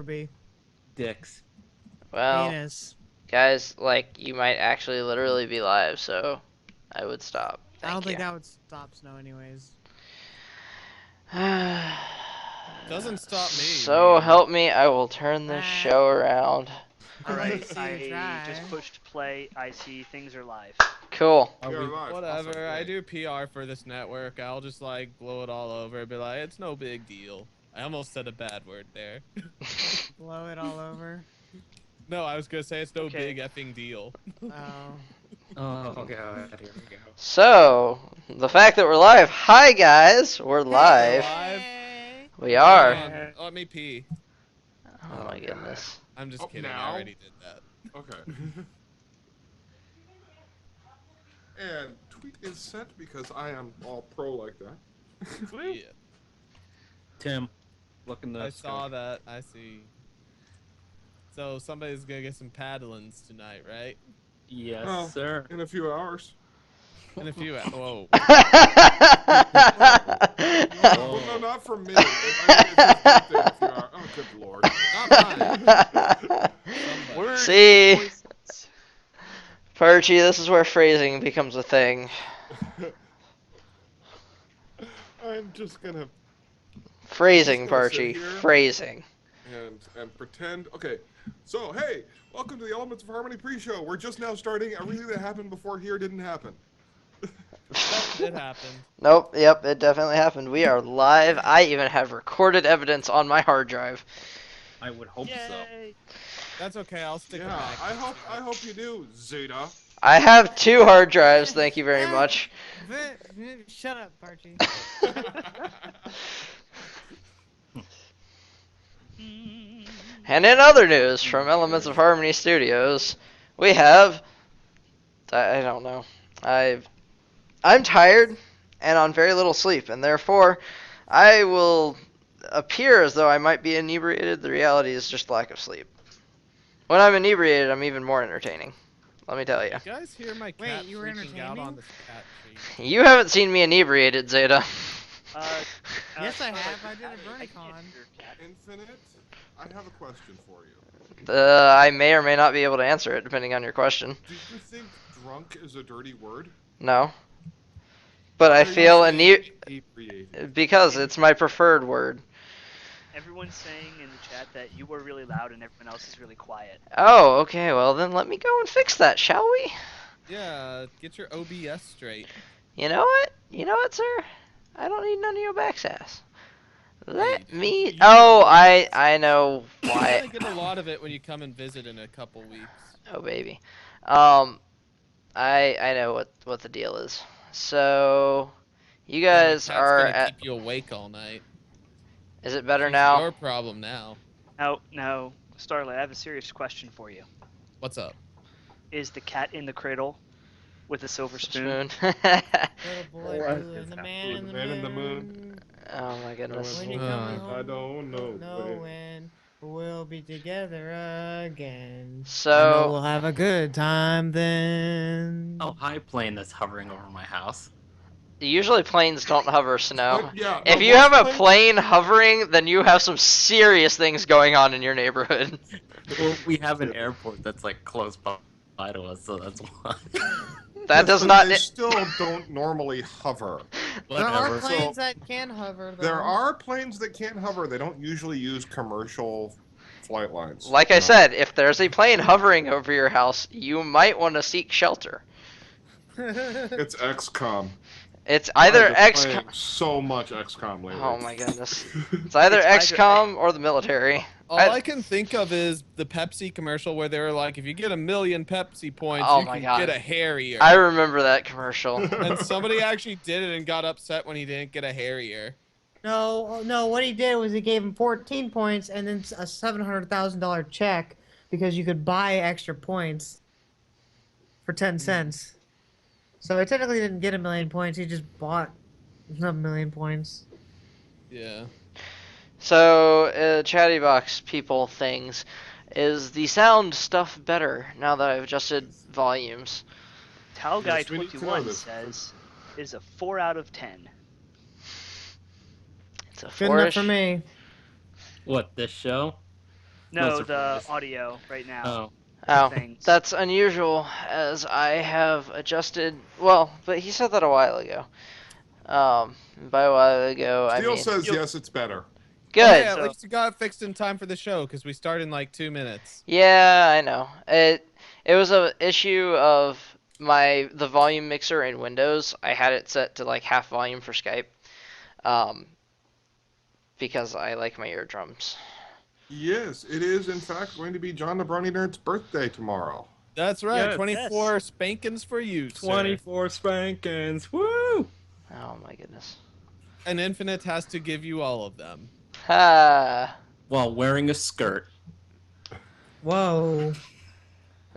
be? Dicks. Well, Penis. guys, like, you might actually literally be live, so I would stop. I don't think Thank that would stop snow anyways. you. Doesn't stop me. So help me, I will turn this show around. Alright, See you try. I just pushed play. I see things are live. Cool. Whatever. Awesome, I great. do PR for this network. I'll just like blow it all over. Be like, it's no big deal. I almost said a bad word there. Blow it all over. No, I was gonna say it's no Okay. big effing deal. Oh. Oh, Oh god, here we go. So, the fact that we're live. Hi, guys. We're live. Live. Hey. We are. Hold on, let me pee. Oh my goodness. I'm just Oh, kidding. now? I already did that. Okay. And tweet is sent because I am all pro like that. Yeah. Tim, look in the I saw sky. that. I see. So somebody's gonna get some paddlings tonight, right? Yes, Well, sir. In a few hours. In a few. Whoa. Well, no, not for me. It's his birthday in a few hours. Oh, good lord. Not mine. Word See? voices. Perchy, this is where phrasing becomes a thing. I'm just gonna Phrasing, Just gonna sit Perchy. here. Phrasing. and pretend. Okay, so hey, welcome to the Elements of Harmony pre-show. We're just now starting. Everything that happened before here didn't happen. It happened. Nope, yep, it definitely happened. We are live. I even have recorded evidence on my hard drive. I would hope so. Yay. That's okay. I'll stick Yeah, it back. I hope you do, Zeta. I have 2 hard drives, thank you very much. Shut up, Archie. And in other news from Elements of Harmony Studios, we have... I don't know. I'm tired and on very little sleep, and therefore I will appear as though I might be inebriated. The reality is just lack of sleep. When I'm inebriated, I'm even more entertaining. Let me tell you. You guys hear my cat you were freaking out entertaining? on this cat tree? You haven't seen me inebriated, Zeta. Yes, I Starlight, have. I did a I BronyCon. can't hear cat. Infinite, I have a question for you. I may or may not be able to answer it, depending on your question. Do you think drunk is a dirty word? No. But I Or you feel say inebriated because it's my preferred word. Everyone's saying in the chat that you were really loud and everyone else is really quiet. Oh, okay, well then let me go and fix that, shall we? Yeah, get your OBS straight. You know what? You know what, sir? I don't need none of your backsass. Let Hey, me... you- Oh, I know You're why... gonna get a lot of it when you come and visit in a couple weeks. Oh, baby. I know what the deal is. So, you Yeah, my guys cat's are gonna at... keep you awake all night. Is it better It's now? your problem now. No, Starlight, I have a serious question for you. What's up? Is the cat in the cradle with a silver spoon? Spoon. Little boy What blue and the man Who, in the the man in the moon. Oh my goodness. When you're Uh, coming home, I don't know when we'll be together again. I know So, we'll have a good time then. Oh, hi, plane that's hovering over my house. usually planes don't hover snow. Yeah, If no, you have a most plane hovering, then you have some serious things going on in your neighborhood. Well, we have an airport that's like close by to us, so that's why. That Yes, does but not... They still don't normally hover. There are Whatever. planes that can hover, though. There are planes that can't hover. They don't usually use commercial flight lines. Like I No. said, if there's a plane hovering over your house, you might want to seek shelter. It's XCOM. It's either I've been XCOM... playing so much XCOM lately. Oh my goodness. It's either It's either- XCOM or the military. All I can think of is the Pepsi commercial where they were like, if you get 1,000,000 Pepsi points, Oh you my can God. get a Harrier. I remember that commercial. And somebody actually did it and got upset when he didn't get a Harrier. No, what he did was he gave him 14 points and then a $700,000 check because you could buy extra points for 10 cents. So he technically didn't get 1,000,000 points, he just bought 1,000,000 points. Yeah. So, chatty box people things. Is the sound stuff better now that I've adjusted volumes? Yes, we need to know Talguy21 this. says is a 4 out of 10. It's a Good enough four-ish. for me. What, this show? No, the surprise. audio right now. Oh. Oh, Things. that's unusual, as I have adjusted. Well, but he said that a while ago. By a while ago, I Steel mean says yes, it's better. good. Okay, at So- least you got it fixed in time for the show because we start in like 2 minutes. Yeah, I know. It was a issue of the volume mixer in Windows. I had it set to like half volume for Skype, because I like my eardrums. Yes, it is in fact going to be John the Brony Nerd's birthday tomorrow. That's right. Yes. 24 spankings for you, sir. 24 spankings. Woo! Oh my goodness. And Infinite has to give you all of them. Ha! While wearing a skirt. Whoa.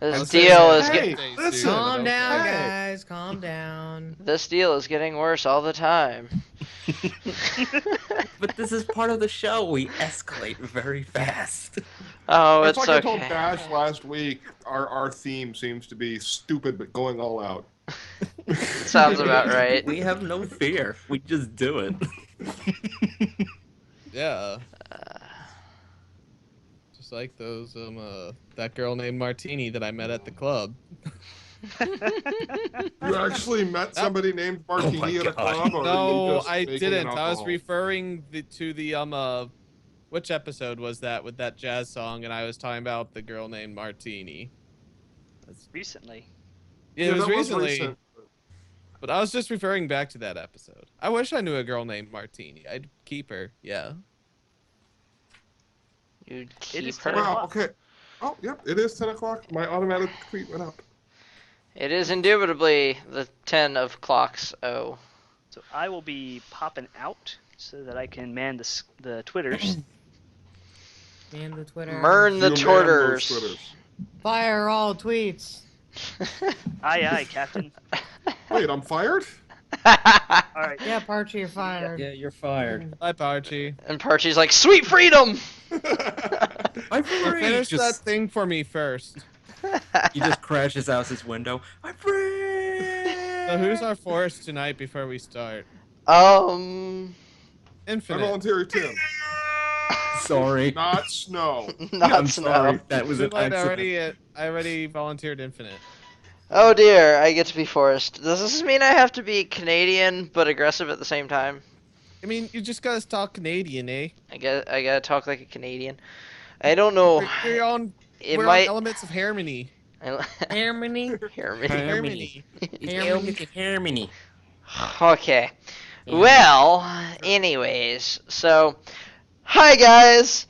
This I'll deal say is that. Hey, Birthday listen. soon, Calm but down, okay. guys. Calm down. this deal is getting worse all the time. But this is part of the show. We escalate very fast. Oh, It's it's like I told okay. Bash last week, our theme seems to be stupid but going all out. Sounds about right. We have no fear. We just do it. Yeah. Just like those that girl named Martini that I met at the club. You actually met somebody named Martini at a God. club? Or are you No, just I faking didn't. I was alcohol? referring to the which episode was that with that jazz song, and I was talking about the girl named Martini. Recently. Yeah, it was that recently, recent. but I was just referring back to that episode. I wish I knew a girl named Martini. I'd keep her. Yeah. You'd It keep is her. 10 Wow, okay. Oh, yep, it is 10 o'clock. My automatic tweet went up. It is indubitably the 10 of clocks. Oh. So I will be popping out so that I can man the Twitters. And the Twitter. Mern the You man those torters. Twitters. Fire all tweets. Aye, aye, Captain. Wait, I'm fired? All right. Yeah, Parcher, you're fired. Yeah, you're fired. Hi, Parchy. And Parchy's like, sweet freedom! I'm Well, free. finish that Just, thing for me first. he just crashes out his window. I'm free. So who's our force tonight before we start? I Infinite. volunteer Tim. Sorry. Not Snow. Not I'm Snow. sorry. That was Too an late, accident. I already volunteered Infinite. Oh dear, I get to be forced. Does this mean I have to be Canadian but aggressive at the same time? I mean, you just gotta talk Canadian, eh? I gotta talk like a Canadian. I don't know. We're on, It we're might. on elements of harmony. Harmony. Harmony. Harmony. It's Harmony. Okay. Yeah. Well, anyways, so hi guys.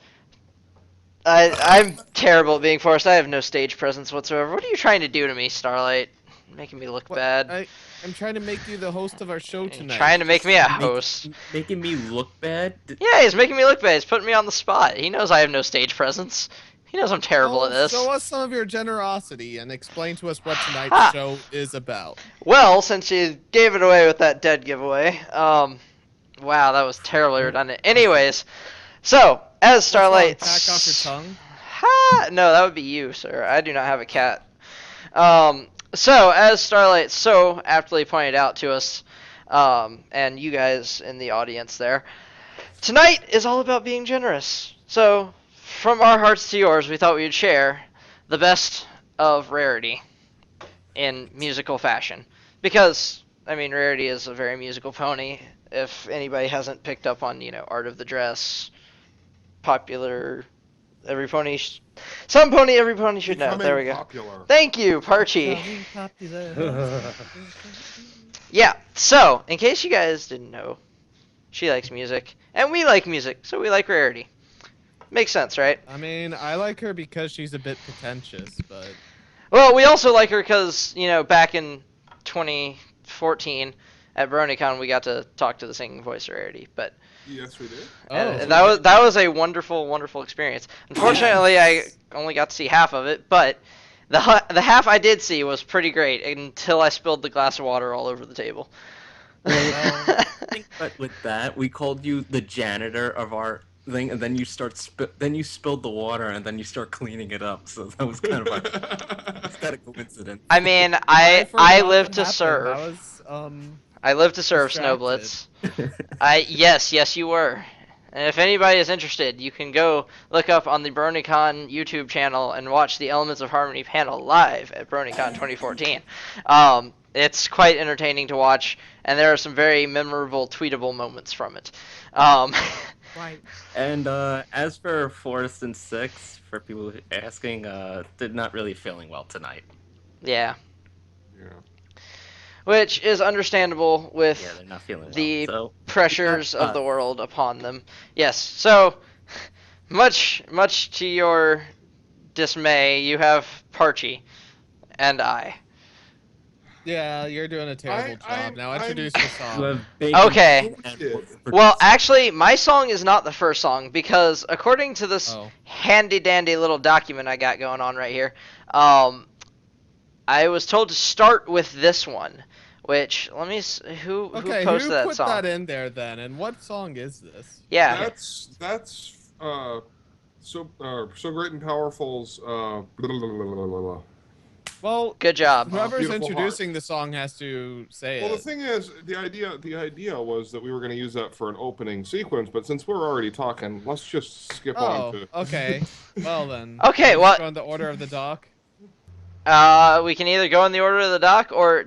I'm terrible at being forced. I have no stage presence whatsoever. What are you trying to do to me, Starlight? Making me look What- bad. I'm trying to make you the host of our show You're tonight. trying to make me a host. Making me look bad. Yeah, he's making me look bad. He's putting me on the spot. He knows I have no stage presence. He knows I'm terrible at this. Show us some of your generosity and explain to us what tonight's Ha! show is about. Well, since you gave it away with that dead giveaway, wow, that was terribly redundant. Anyways, so as Starlight, What's wrong, tack off your tongue. Ha! No, that would be you, sir. I do not have a cat. So as Starlight so aptly pointed out to us, and you guys in the audience there, tonight is all about being generous. So from our hearts to yours, we thought we would share the best of Rarity in musical fashion. Because, I mean, Rarity is a very musical pony. If anybody hasn't picked up on, Art of the Dress, popular, every pony, some pony, every pony should know. Becoming There we go. Popular. Thank you, Parchy. Yeah, so, in case you guys didn't know, she likes music, and we like music, so we like Rarity. Makes sense, right? I mean, I like her because she's a bit pretentious, but Well, we also like her because, back in 2014 at BronyCon, we got to talk to the singing voice Rarity, but Yes, we did. and that was a wonderful, wonderful experience. Unfortunately, I only got to see half of it, but the half I did see was pretty great until I spilled the glass of water all over the table. But with that, we called you the janitor of our thing, and then you spilled the water, and then you start cleaning it up. So that was kind of a coincidence. I mean, I forgot I what live to happened. serve. I was I live to serve, distracted. Snowblitz. Yes, you were. And if anybody is interested, you can go look up on the BronyCon YouTube channel and watch the Elements of Harmony panel live at BronyCon 2014. It's quite entertaining to watch, and there are some very memorable tweetable moments from it. Right. And as for fourth and sixth, for people asking, they're not really feeling well tonight. Yeah. Yeah. Which is understandable with Yeah, they're not feeling the well. So pressures of the world upon them. Yes, so much to your dismay, you have Parchy and I. Yeah, you're doing a terrible job. Now introduce your you song. have bacon Okay. and Well, actually, my song is not the first song because according to this Oh. handy dandy little document I got going on right here, I was told to start with this one, which let me who Okay, posted who that put song? that in there then? And what song is this? Yeah. That's so great and powerful's blah, blah, blah, blah, blah, blah. Well, Good job. whoever's Beautiful introducing Heart. the song has to say Well, it. the thing is, the idea was that we were going to use that for an opening sequence, but since we're already talking, let's just skip on Oh, to. okay. Well then. Okay, let's well- go in the order of the doc. We can either go in the order of the doc or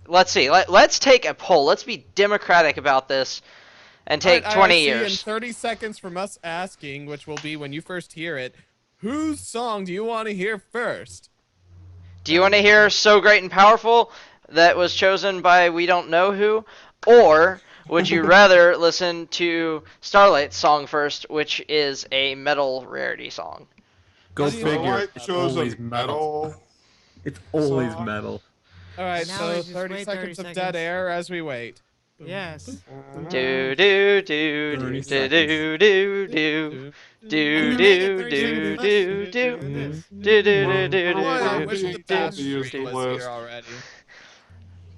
let's see. Let's take a poll. Let's be democratic about this and take Alright, 20 I see years. in 30 seconds from us asking, which will be when you first hear it, whose song do you want to hear first? Do you want to hear So Great and Powerful that was chosen by we don't know who? Or would you rather listen to Starlight's song first, which is a metal Rarity song? Go How do you know figure. Starlight It's shows always a metal. metal. It's always song. metal. Alright, Now so we just 30 wait seconds 30 of dead seconds. air as we wait. Yes. Do do do 30 do seconds. do do do do And you do make it 30 do seconds. do Do this. do do do Boy, I do wish the do. fast to use stream the was list. here already.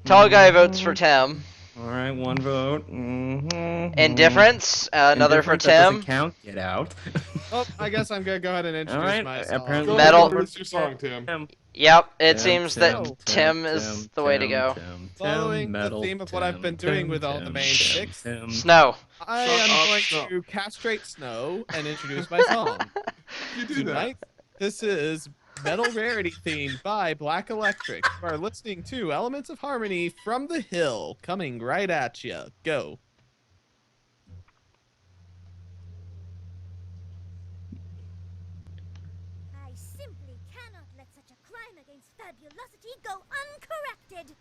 Tall guy votes for Tim. All right, one vote. Mm-hmm. Indifference, another for Indifferent, that doesn't Tim. count. Get out. Oh, I guess I'm gonna go ahead and introduce Alright, my song. apparently Go Metal- ahead and introduce your song, Tim. Yep, it Tim, seems that Tim is the way to go. Following the metal, theme of what I've been doing with all the main six. Snow. I Shut am up, going Snow. to castrate Snow and introduce my song. You do that. Tonight, this is Metal Rarity theme by Black Electric. You are listening to Elements of Harmony from the Hill, coming right at you. Go. I simply cannot let such a crime against fabulosity go uncorrected.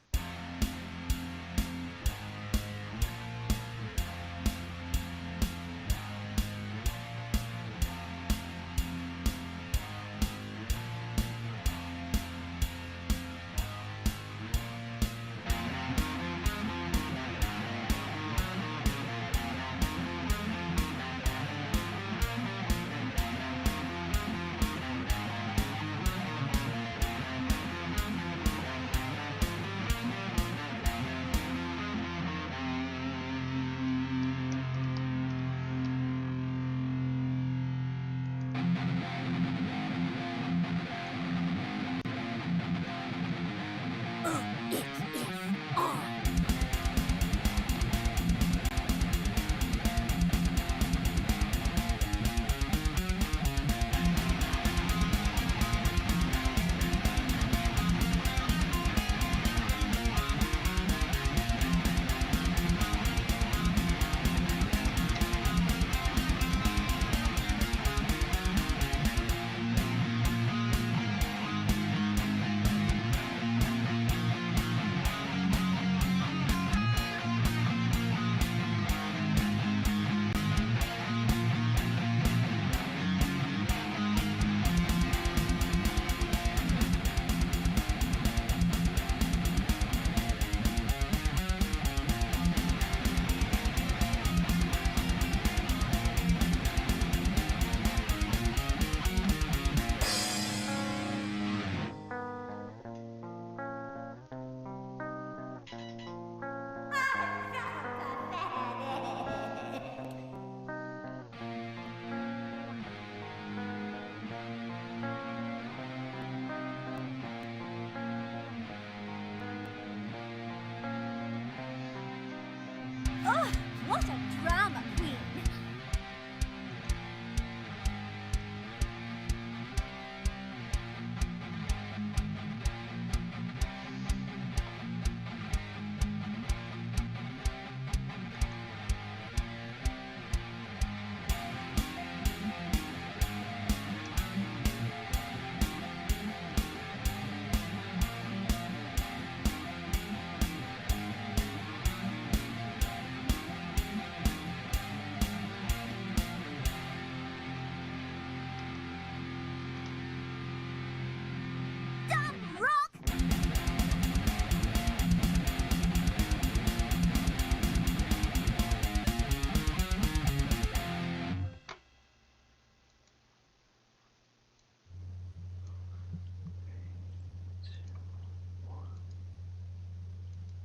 Oh, what a drama queen!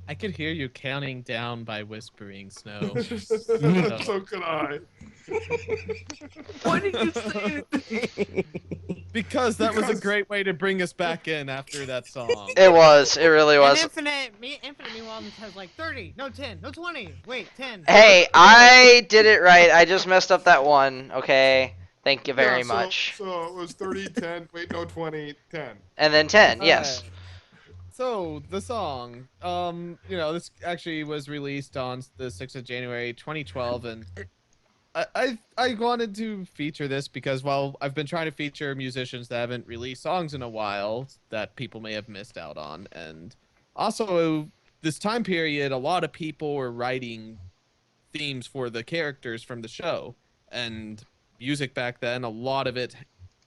I could hear you counting down by whispering, Snow. So could I. Why did you say anything? Because that was a Because- great way to bring us back in after that song. It was. It really And was. Infinite meanwhile has like 30, no 10, no 20. Wait, 10. Hey, I did it right. I just messed up that one. Okay. Thank you very Yeah, much. So it was 30, 10, wait, no, 20, 10. And then 10. Yes. Alright. So the song, this actually was released on the 6th of January 2012, and I wanted to feature this because while I've been trying to feature musicians that haven't released songs in a while that people may have missed out on, and also this time period, a lot of people were writing themes for the characters from the show, and music back then, a lot of it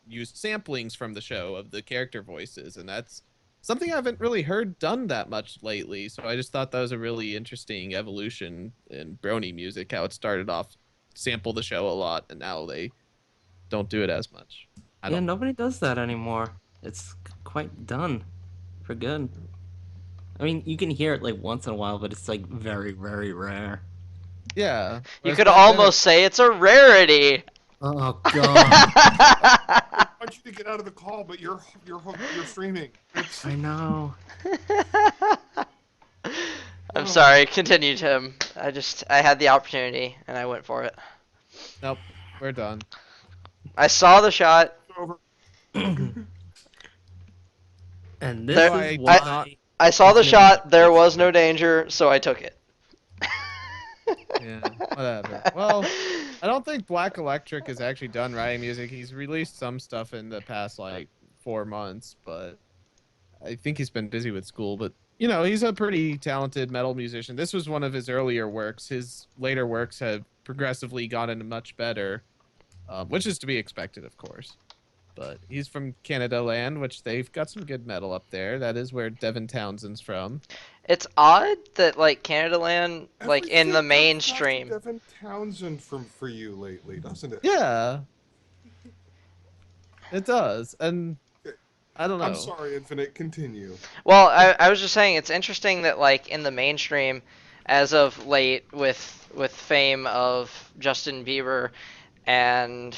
used samplings from the show of the character voices, and that's something I haven't really heard done that much lately. So I just thought that was a really interesting evolution in Brony music, how it started off sample the show a lot, and now they don't do it as much. Yeah, nobody does that anymore. It's quite done for good. I mean, you can hear it like once in a while, but it's like very, very rare. Yeah. You Whereas could back then almost say it's a rarity. Oh god. I want you to get out of the call, but you're streaming. It's, I know. I'm sorry. Continue, Tim. I had the opportunity and I went for it. Nope, we're done. I saw the shot. over. And this There- is I- why I saw the It's shot. There was no danger, so I took it. Yeah, whatever. Well, I don't think Black Electric is actually done writing music. He's released some stuff in the past, like, 4 months, but I think he's been busy with school. But, he's a pretty talented metal musician. This was one of his earlier works. His later works have progressively gotten much better, which is to be expected, of course. But he's from Canada land, which they've got some good metal up there. That is where Devin Townsend's from. It's odd that like Canada Land, like in the Everything comes back to mainstream. Devin Townsend for you lately, doesn't it? Yeah. It does. And I don't know. I'm sorry, Infinite. Continue. Well, I was just saying it's interesting that like in the mainstream, as of late, with fame of Justin Bieber and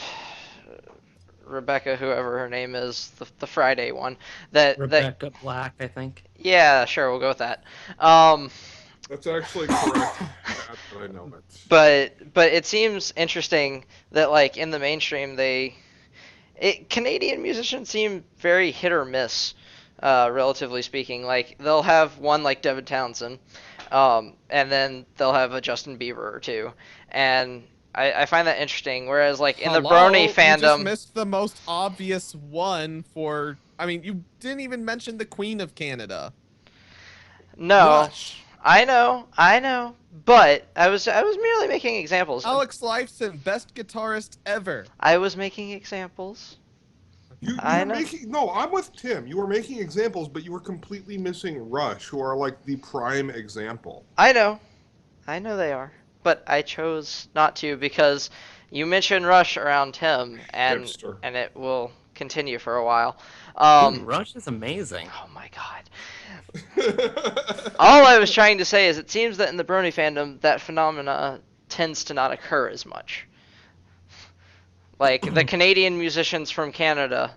Rebecca, whoever her name is, the Friday one, that Rebecca Black, I think. yeah, sure, we'll go with that. That's actually correct. I know it. But it seems interesting that like in the mainstream Canadian musicians seem very hit or miss, relatively speaking. Like they'll have one like Devin Townsend, and then they'll have a Justin Bieber or two, and I find that interesting. Whereas like in the Brony You just fandom, missed the most obvious one for. I mean, you didn't even mention the Queen of Canada. no, Rush. I know, but I was merely making examples. Alex Lifeson, best guitarist ever. I was making examples. You I were know. no, I'm with Tim. You were making examples, but you were completely missing Rush, who are like the prime example. I know they are, but I chose not to because you mentioned Rush around him, and Hipster. it will continue for a while. Dude, Rush is amazing. Oh my god. All I was trying to say is it seems that in the Brony fandom, that phenomena tends to not occur as much. Like the Canadian musicians from Canada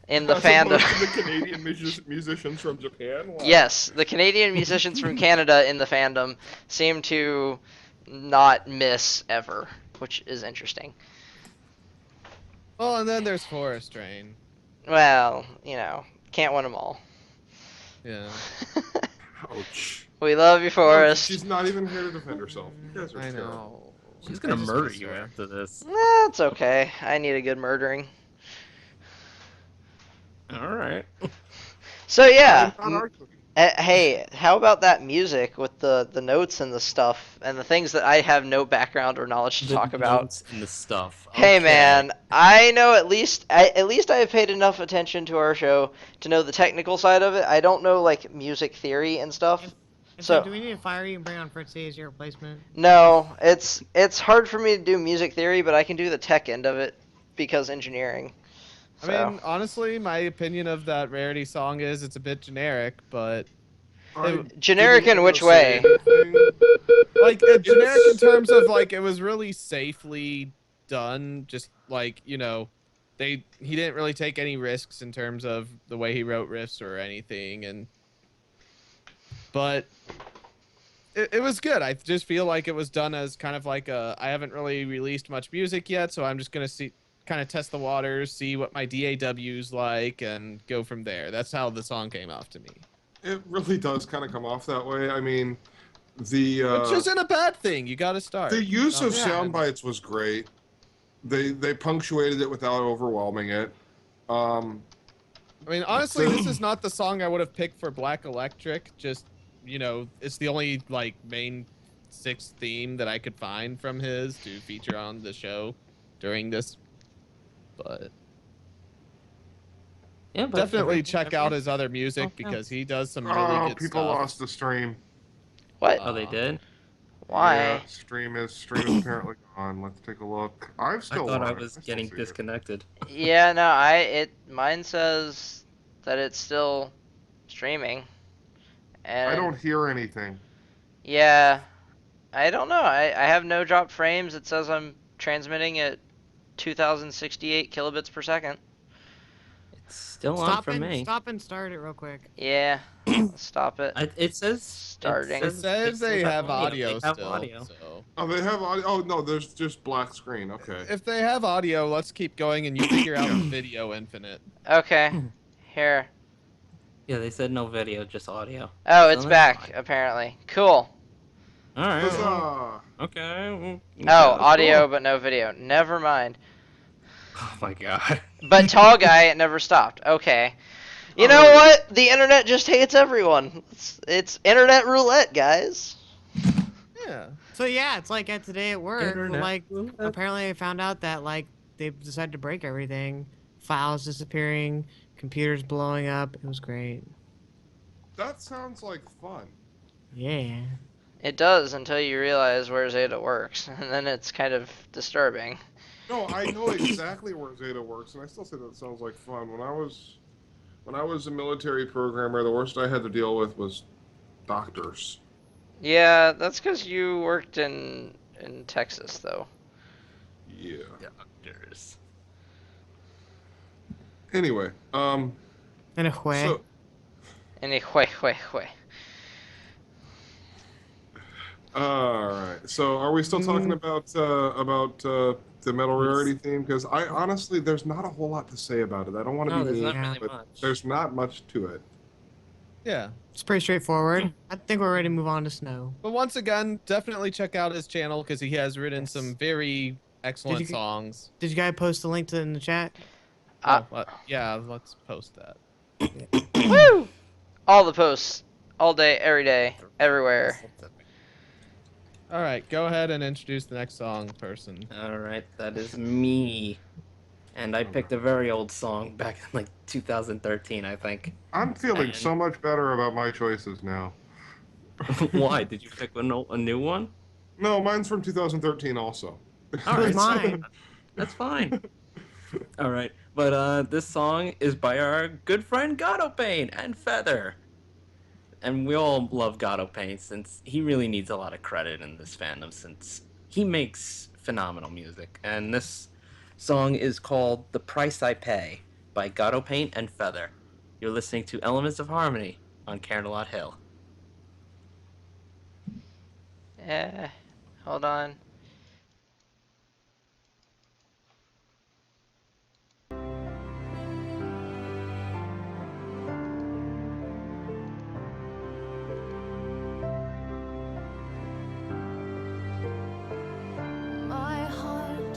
in the As fandom. opposed to the Canadian musicians from Japan. Wow. Yes, the Canadian musicians from Canada in the fandom seem to not miss ever, which is interesting. Well, and then there's Forest Rain. Well, can't win them all. Yeah. Ouch. We love you, Forrest. She's not even here to defend herself. You guys are I terrible. know. She's gonna I just murder miss you her. after this. That's okay. I need a good murdering. Alright. So yeah, I'm not arguing. hey, how about that music with the notes and the stuff and the things that I have no background or knowledge to talk about? Notes and the stuff. Hey Okay. man, I know at least I have paid enough attention to our show to know the technical side of it. I don't know like music theory and stuff. So- Do we need to fire you and bring on Fritzy as your replacement? No, it's hard for me to do music theory, but I can do the tech end of it because engineering. I mean, honestly, my opinion of that Rarity song is it's a bit generic, but Generic in didn't which wanna say way? anything. Like generic in terms of like it was really safely done. Just like he didn't really take any risks in terms of the way he wrote riffs or anything, but it was good. I just feel like it was done as kind of like I haven't really released much music yet, so I'm just gonna kind of test the waters, see what my DAW's like, and go from there. That's how the song came off to me. It really does kind of come off that way. I mean, Which isn't a bad thing. You got to start. the use of Yeah. sound bites was great. They punctuated it without overwhelming it. I mean, honestly, this is not the song I would have picked for Black Electric. Just, it's the only like main 6th theme that I could find from his to feature on the show during this. But Yeah, but definitely check out his other music because he does some really good people stuff. lost the stream. What? Oh, they did? Why? Yeah, stream is apparently gone. Let's take a look. I'm I still thought I on it. was still getting see it. disconnected. Yeah, no, mine says that it's still streaming. And I don't hear anything. Yeah, I don't know. I have no dropped frames. It says I'm transmitting at 2068 kilobits per second. It's still on for me. Stop and start it real quick. Yeah, stop it. It says Starting. It says they have audio They have still. audio. So. Oh, they have audio. Oh no, there's just black screen. Okay. If they have audio, let's keep going and you figure out video infinite. Okay, here. Yeah, they said no video, just audio. Oh, So it's that's back, fine. apparently. Cool. All right. Huzzah! Okay. well, Oh, that's audio cool. but no video. Never mind. Oh my god. But tall guy, it never stopped. Okay. You Oh, know really? what? The internet just hates everyone. It's internet roulette, guys. Yeah. So yeah, it's like today at work, Internet like roulette. apparently I found out that like they decided to break everything, files disappearing, computers blowing up. It was great. That sounds like fun. Yeah. It does until you realize where Zeta works, and then it's kind of disturbing. No, I know exactly where Zeta works, and I still say that sounds like fun. When I was a military programmer, the worst I had to deal with was doctors. Yeah, that's because you worked in Texas, though. Yeah. Doctors. Anyway, In a way. so Anyway. all right. So are we still talking about the Metal Rarity theme? Because I honestly, there's not a whole lot to say about it. I don't want to No, be there's mean, not really but much. there's not much to it. Yeah. It's pretty straightforward. I think we're ready to move on to Snow. But once again, definitely check out his channel because he has written Yes. some very excellent you- songs. Did you guys post the link to it in the chat? Yeah, let's post that. Woo! All the posts, all day, every day, everywhere. All right, go ahead and introduce the next song, person. All right, that is me. And I picked a very old song back in like 2013, I think. I'm feeling And- so much better about my choices now. Why? Did you pick a new one? No, mine's from 2013 also. All It was right, mine. That's fine. All right, but this song is by our good friend Gatopaint and Feather. And we all love Gatopaint since he really needs a lot of credit in this fandom since he makes phenomenal music. And this song is called The Price I Pay by Gatopaint and Feather. You're listening to Elements of Harmony on Canterlot Hill. Hold on. My heart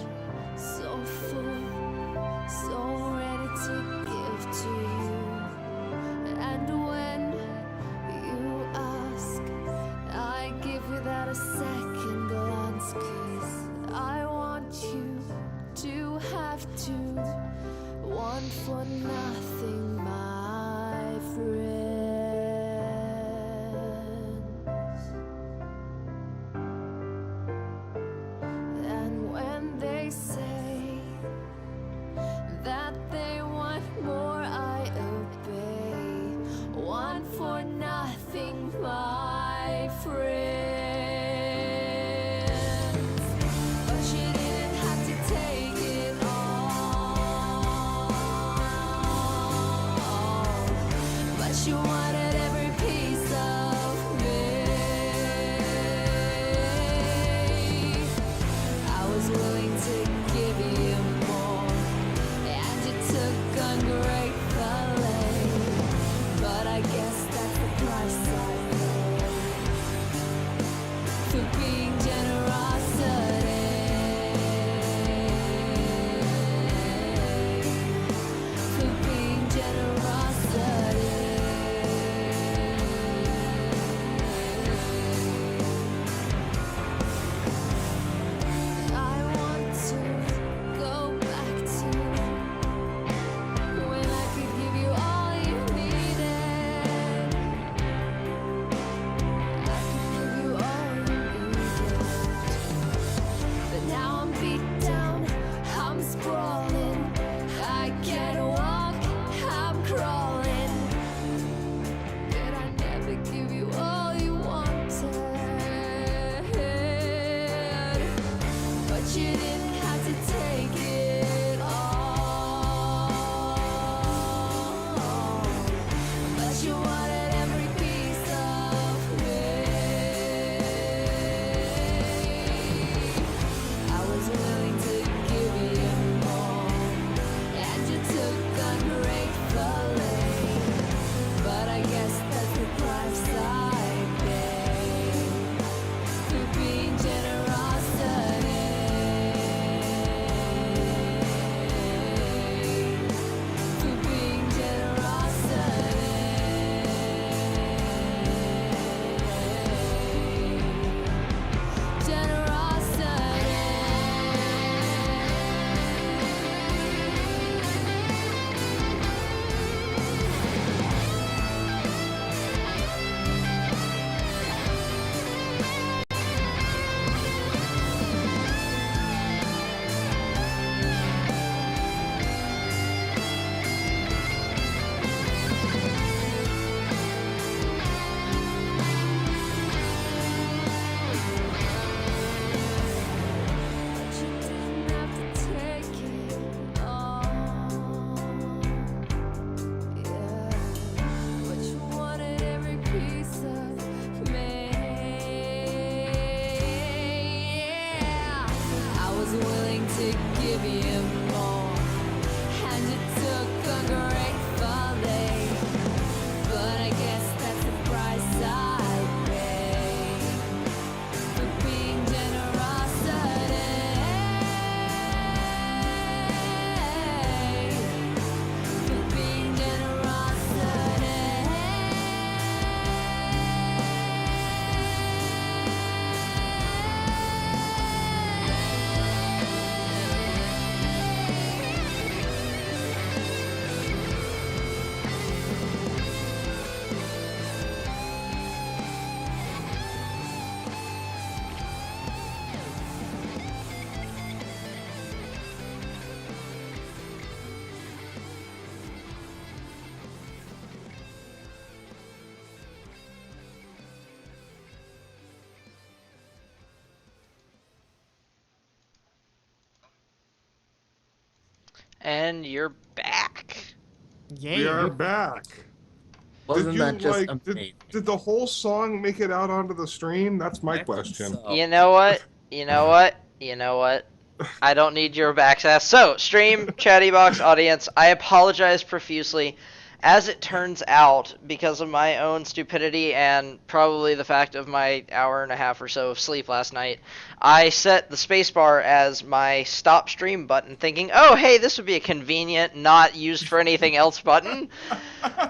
so full, so ready to give to you. And when you ask, I give without a second glance, 'cause I want you to have two, one for nothing, my friends. And when they say that they want more, I obey. One for nothing, you wanted every piece of me. I was willing to give you more, and you took ungratefully. But I guess that's the price I pay for being generosity. For being generosity. I want to go back to when I could give you all you needed. I could give you all you needed. But now I'm beat down, I'm sprawling. I can't walk, I'm crawling. Did I never give you all you wanted? But you didn't have to take it all. But you wanted every piece of me. I was willing to give you more, and you took ungratefully. But I guess that's the price I pay for being generosity. For being But you didn't have to take it all. Yeah. But you wanted every piece of me. Yeah. I was willing to give you more, and you took ungratefully. But I guess that's the price I pay for being generosity. For being And you're back. Yay. We are back. Wasn't Did you that just like? amazing? Did the whole song make it out onto the stream? That's my I think question. so. You know what? You know what? You know what? I don't need your backsass. So, stream, chatty box, audience, I apologize profusely. As it turns out, because of my own stupidity and probably the fact of my hour and a half or so of sleep last night, I set the spacebar as my stop stream button, thinking, oh, hey, this would be a convenient, not used for anything else button.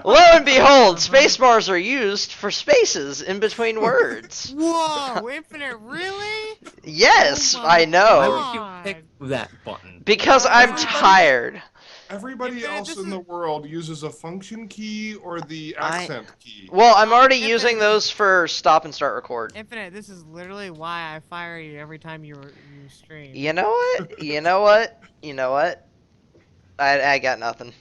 Lo and behold, space-bars are used for spaces in between words. Whoa, Infinite, really? Yes, Oh my I know. Why would you pick that button? Because I'm Everybody- tired. Everybody Infinite, else this in is- the world uses a function key or the accent key. Well, I'm already Infinite- using those for stop and start record. Infinite, this is literally why I fire you every time you stream. You know what? You know what? You know what? I got nothing.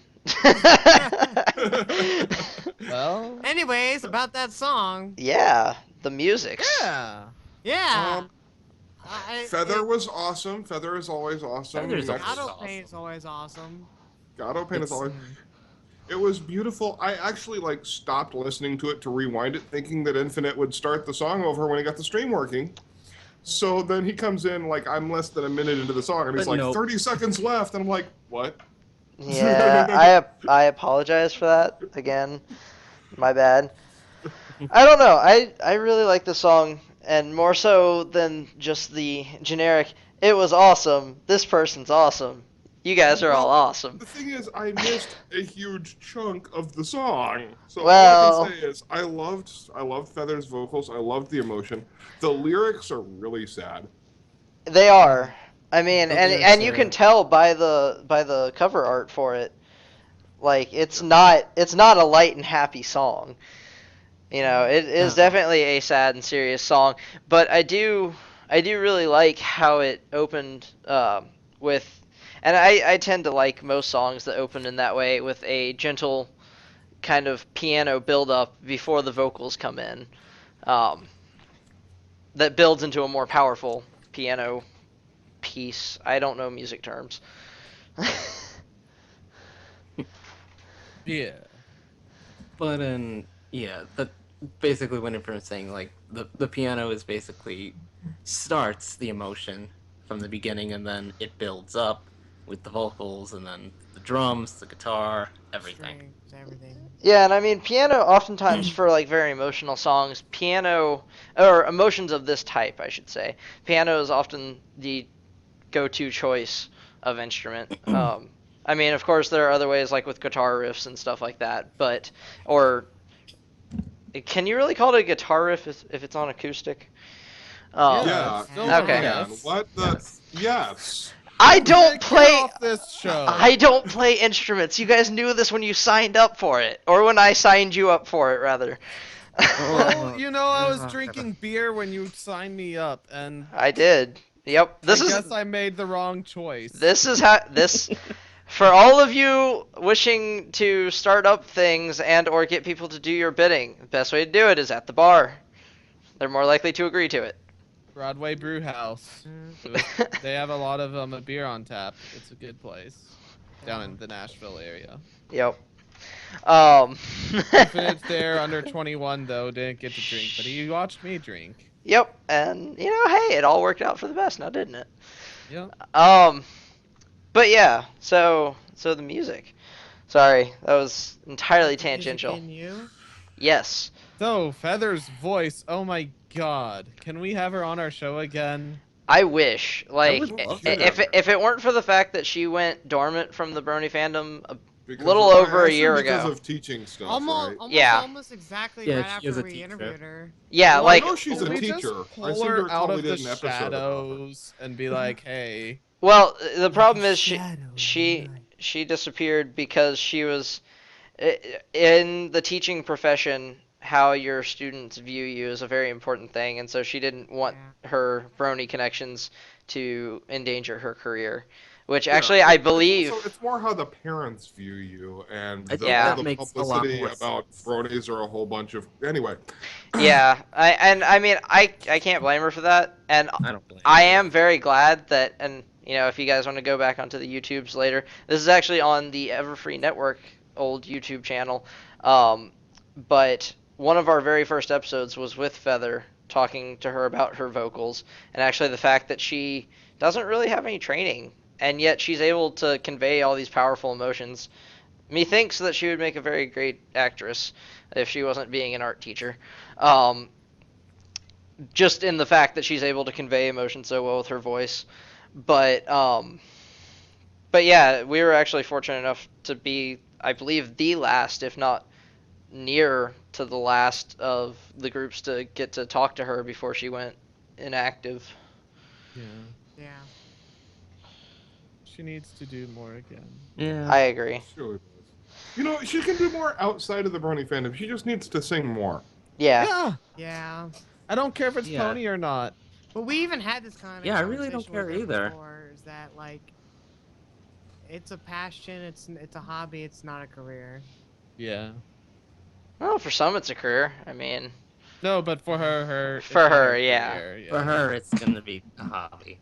Well, Anyways, about that song. Yeah, the music. yeah. Yeah. Feather was awesome. Feather is always awesome. Feather's Next- always Gato awesome. Paint's always awesome. Gatopaint is always. It was beautiful. I actually like stopped listening to it to rewind it, thinking that Infinite would start the song over when he got the stream working. So then he comes in like I'm less than a minute into the song, and he's But like no. 30 seconds left, and I'm like, what? Yeah, I apologize for that again. My bad. I don't know. I really like the song, and more so than just the generic. It was awesome. This person's awesome. You guys are all Well, awesome. The thing is, I missed a huge chunk of the song. So Well- all I can say is I loved Feather's vocals. I loved the emotion. The lyrics are really sad. They are. I mean, The and lyrics you are- can tell by the cover art for it. Like it's not a light and happy song. You know, it is No. definitely a sad and serious song, but I do really like how it opened with, and I tend to like most songs that open in that way with a gentle kind of piano build up before the vocals come in, that builds into a more powerful piano piece. I don't know music terms. Yeah. But that basically went in from saying like the piano is basically starts the emotion from the beginning, and then it builds up with the vocals, and then the drums, the guitar, everything. Strings, everything. Yeah, and I mean, piano oftentimes for like very emotional songs, piano, or emotions of this type, I should say, piano is often the go-to choice of instrument. I mean, of course, there are other ways, like with guitar riffs and stuff like that, but, or, can you really call it a guitar riff if it's on acoustic? Yeah. still Okay. Man, what the? Yes. Yes. I don't Get play. off this show. I don't play instruments. You guys knew this when you signed up for it, or when I signed you up for it, rather. Well, you know, I was drinking beer when you signed me up, and I did. Yep. I guess I made the wrong choice. This is how this. For all of you wishing to start up things and or get people to do your bidding, the best way to do it is at the bar. They're more likely to agree to it. Broadway Brew House. They have a lot of beer on tap. It's a good place down in the Nashville area. Yep. Infinite's there, under 21 though, didn't get to drink, but he watched me drink. Yep, and you know, hey, it all worked out for the best now, didn't it? Yep. But yeah, so the music. Sorry, that was entirely Music tangential. in you? Yes. So, Feather's voice, oh my god. Can we have her on our show again? I wish, like, would love to if have if it weren't for the fact that she went dormant from the Brony fandom Because Little of- over I a year assume because ago. of teaching stuff, Almost, right? Yeah. almost exactly Yeah, right she is after a we teacher. interviewed her. Yeah, Well, like, I know she's a Can we teacher. just I pull seem to her recall out we of the did an episode about her. shadows and be like, hey. well, the problem is shadow in the she night. disappeared because she was in the teaching profession. How your students view you is a very important thing, and so she didn't want her Brony connections to endanger her career. Which actually, Yeah, I it's believe. also- it's more how the parents view you, and I the, think all that the makes a lot publicity more about sense. bronies are a whole bunch of. Anyway, Yeah, I mean, I can't blame her for that, and I don't blame I you. am very glad that, and you know, if you guys want to go back onto the YouTubes later, this is actually on the Everfree Network old YouTube channel. But one of our very first episodes was with Feather, talking to her about her vocals, and actually the fact that she doesn't really have any training, and yet she's able to convey all these powerful emotions. Methinks that she would make a very great actress if she wasn't being an art teacher. Just in the fact that she's able to convey emotion so well with her voice. But yeah, we were actually fortunate enough to be, I believe, the last, if not near to the last of the groups to get to talk to her before she went inactive. Yeah. Yeah. She needs to do more again. Yeah. I agree. she really does. You know, she can do more outside of the brony fandom. She just needs to sing more. Yeah. Yeah. Yeah. I don't care if it's Yeah. Pony or not. But we even had this kind of Yeah, I really don't conversation care with her either. before, is that like it's a passion, it's a hobby, it's not a career. Yeah. Well, for some it's a career. I mean, No, but for her, it's For not her, her yeah. career, For her, it's gonna be a hobby.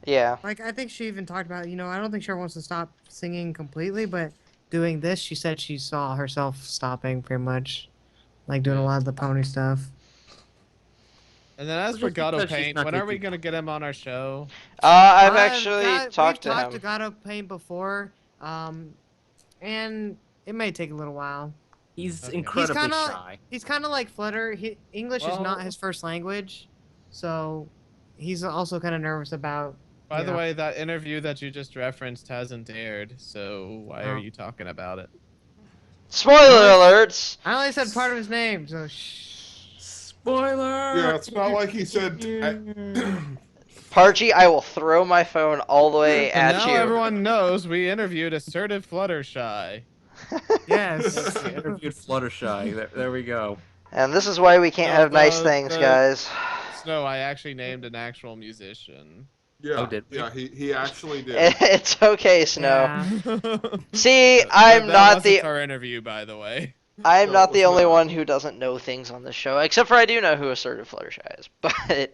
yeah. Like I think she even talked about, I don't think she ever wants to stop singing completely, but doing this, she said she saw herself stopping pretty much, like doing a lot of the pony stuff. And then as for Just because she's Gatopaint, not when gonna are we do- gonna get him on our show? I've actually talked to we've him. talked to Gatopaint before, and it may take a little while. He's Okay. incredibly shy. He's kind of like Flutter. English is not Well- his first language, so he's also kind of nervous about. By the Yeah. way, that interview that you just referenced hasn't aired, so why are Oh. you talking about it? Spoiler alerts! I only said part of his name, so shh. Spoiler! Yeah, it's not like he said. Parchy, I will throw my phone all the way And at now you. everyone knows we interviewed assertive Fluttershy. Yes. We interviewed Fluttershy. There we go. And this is why we can't No, have nice the- things, the- guys. Snow, I actually named an actual musician. Yeah, Oh, did we? yeah, he actually did. It's okay, Snow. Yeah. See, I'm That not wasn't the our interview, by the way. I'm No, not it the was only not. one who doesn't know things on this show, except for I do know who Assertive Fluttershy is. But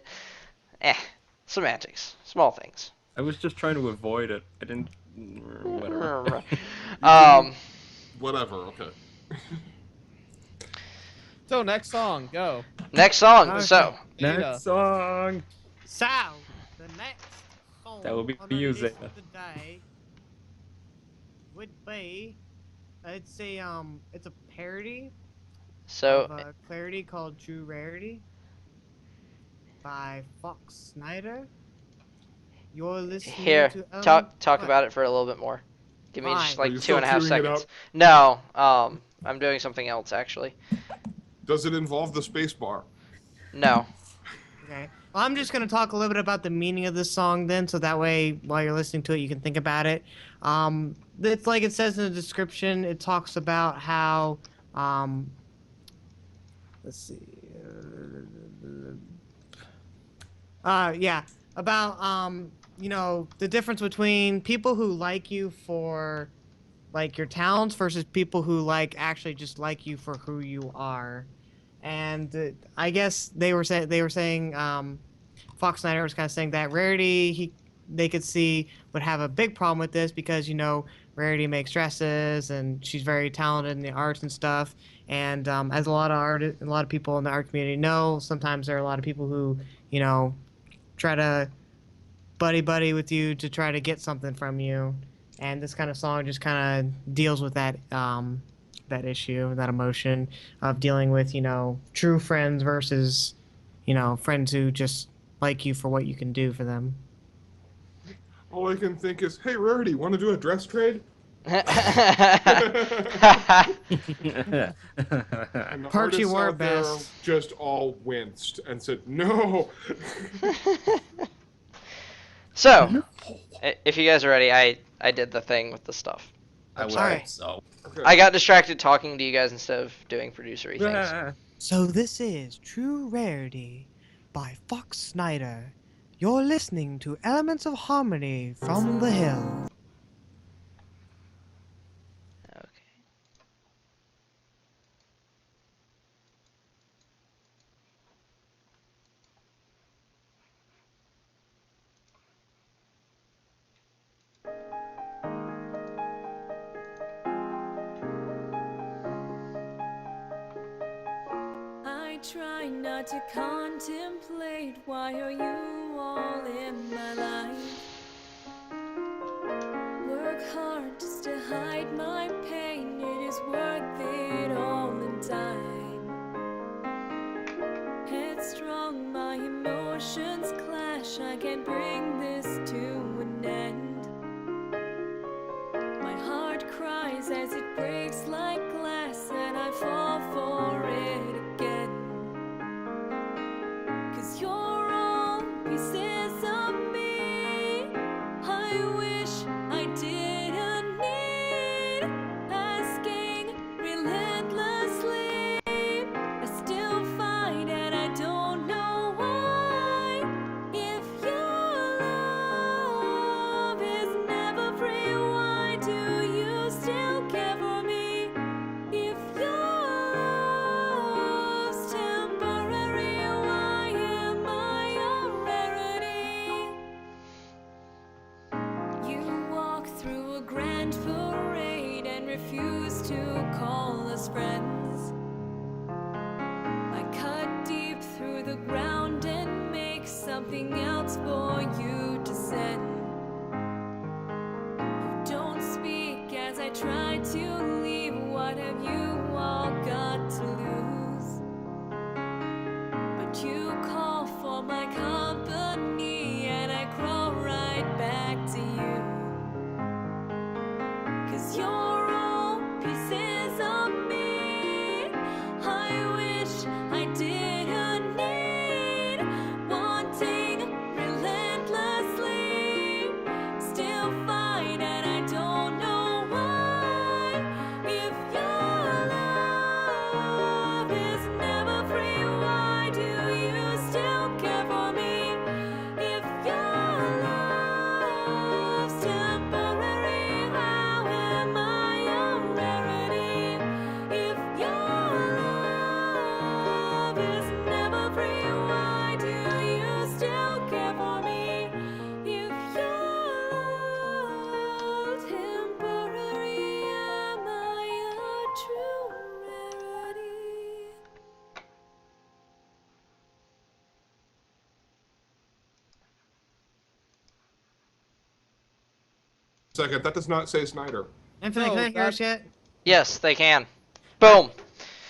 semantics, small things. I was just trying to avoid it. I didn't. Whatever. Whatever. Okay. So next song, go. Next song. Okay. So Ada. Next song. So the next song That will be on for our you, list Zeta. today would be it's a parody of Clarity called True Rarity by Fox Snyder. You're listening here, to talk what? about it for a little bit more. Give me just Fine. like Are you 2.5 still queuing it seconds. up? No, I'm doing something else actually. Does it involve the space bar? No. Okay. Well, I'm just gonna talk a little bit about the meaning of this song then, so that way while you're listening to it, you can think about it. It's like it says in the description. It talks about how, let's see. Yeah, about the difference between people who like you for like your talents versus people who actually just like you for who you are. And I guess they were saying Fox Snyder was kind of saying that Rarity they could see would have a big problem with this because Rarity makes dresses and she's very talented in the arts and stuff. And as a lot of people in the art community know, sometimes there are a lot of people who try to buddy with you to try to get something from you. And this kind of song just kind of deals with that that issue, that emotion of dealing with, true friends versus, friends who just like you for what you can do for them. All I can think is, hey, Rarity, want to do a dress trade? And the Parchy artists wore out there best. just all winced and said, no. So, if you guys are ready, I did the thing with the stuff. I would sorry. hope so. Okay. I got distracted talking to you guys instead of doing producer-y things. So this is True Rarity by Fox Snyder. You're listening to Elements of Harmony from the Hill. Okay. I try not to contemplate why are you all in my life. Work hard just to hide my pain, it is worth it all in time. Headstrong, my emotions clash, I can't bring this to an end. My heart cries as it breaks like glass and I fall for it again. 'Cause you're all pieces of me. I wish I didn't need asking relentlessly. I still fight and I don't know why. If you love something else for you to send. You don't speak as I try to leave. What have you all got to lose? But you call for my company and I crawl right back to you. 'Cause you're all pieces of me. I wish I didn't need, wanting relentlessly, still fight and I don't know why. If your love is never free, why do you still care for me? If your love's temporary, how am I a rarity? If your love is never free, why do you still care for me? If your love's temporary, am I a true rarity? Second, that does not say Snyder. Infinite, No, can I hear that- us yet? Yes, they can. Boom.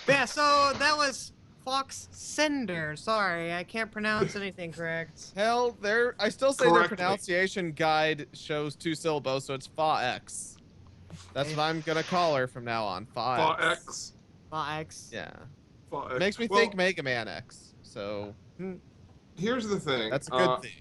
Yeah, so that was Fox Cinder. Sorry, I can't pronounce anything correct. Hell, I still say their Correctly. pronunciation guide shows 2 syllables, so it's Fa-X. That's what I'm gonna call her from now on. Fa-X. Fa-X. Fox. Yeah. Fa-X. Makes me Well, think Mega Man X. So Here's the thing. that's a good thing.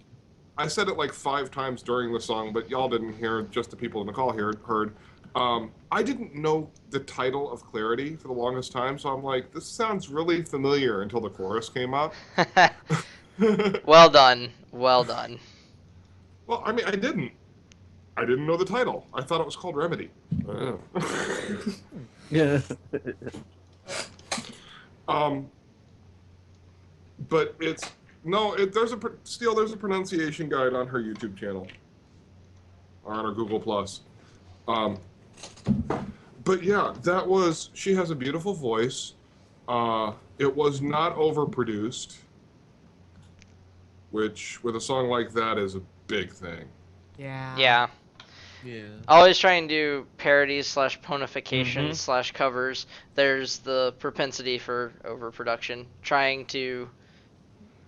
I said it like 5 times during the song, but y'all didn't hear. Just the people in the call here heard. I didn't know the title of Clarity for the longest time, so I'm like, this sounds really familiar until the chorus came up. Well done. Well done. Well, I mean, I didn't know the title. I thought it was called Remedy. Yeah. But it's there's a pronunciation guide on her YouTube channel, or on her Google Plus. But yeah, she has a beautiful voice. It was not overproduced, which with a song like that is a big thing. Yeah. Yeah. Yeah. Always try and do parodies / ponifications / covers. There's the propensity for overproduction. Trying to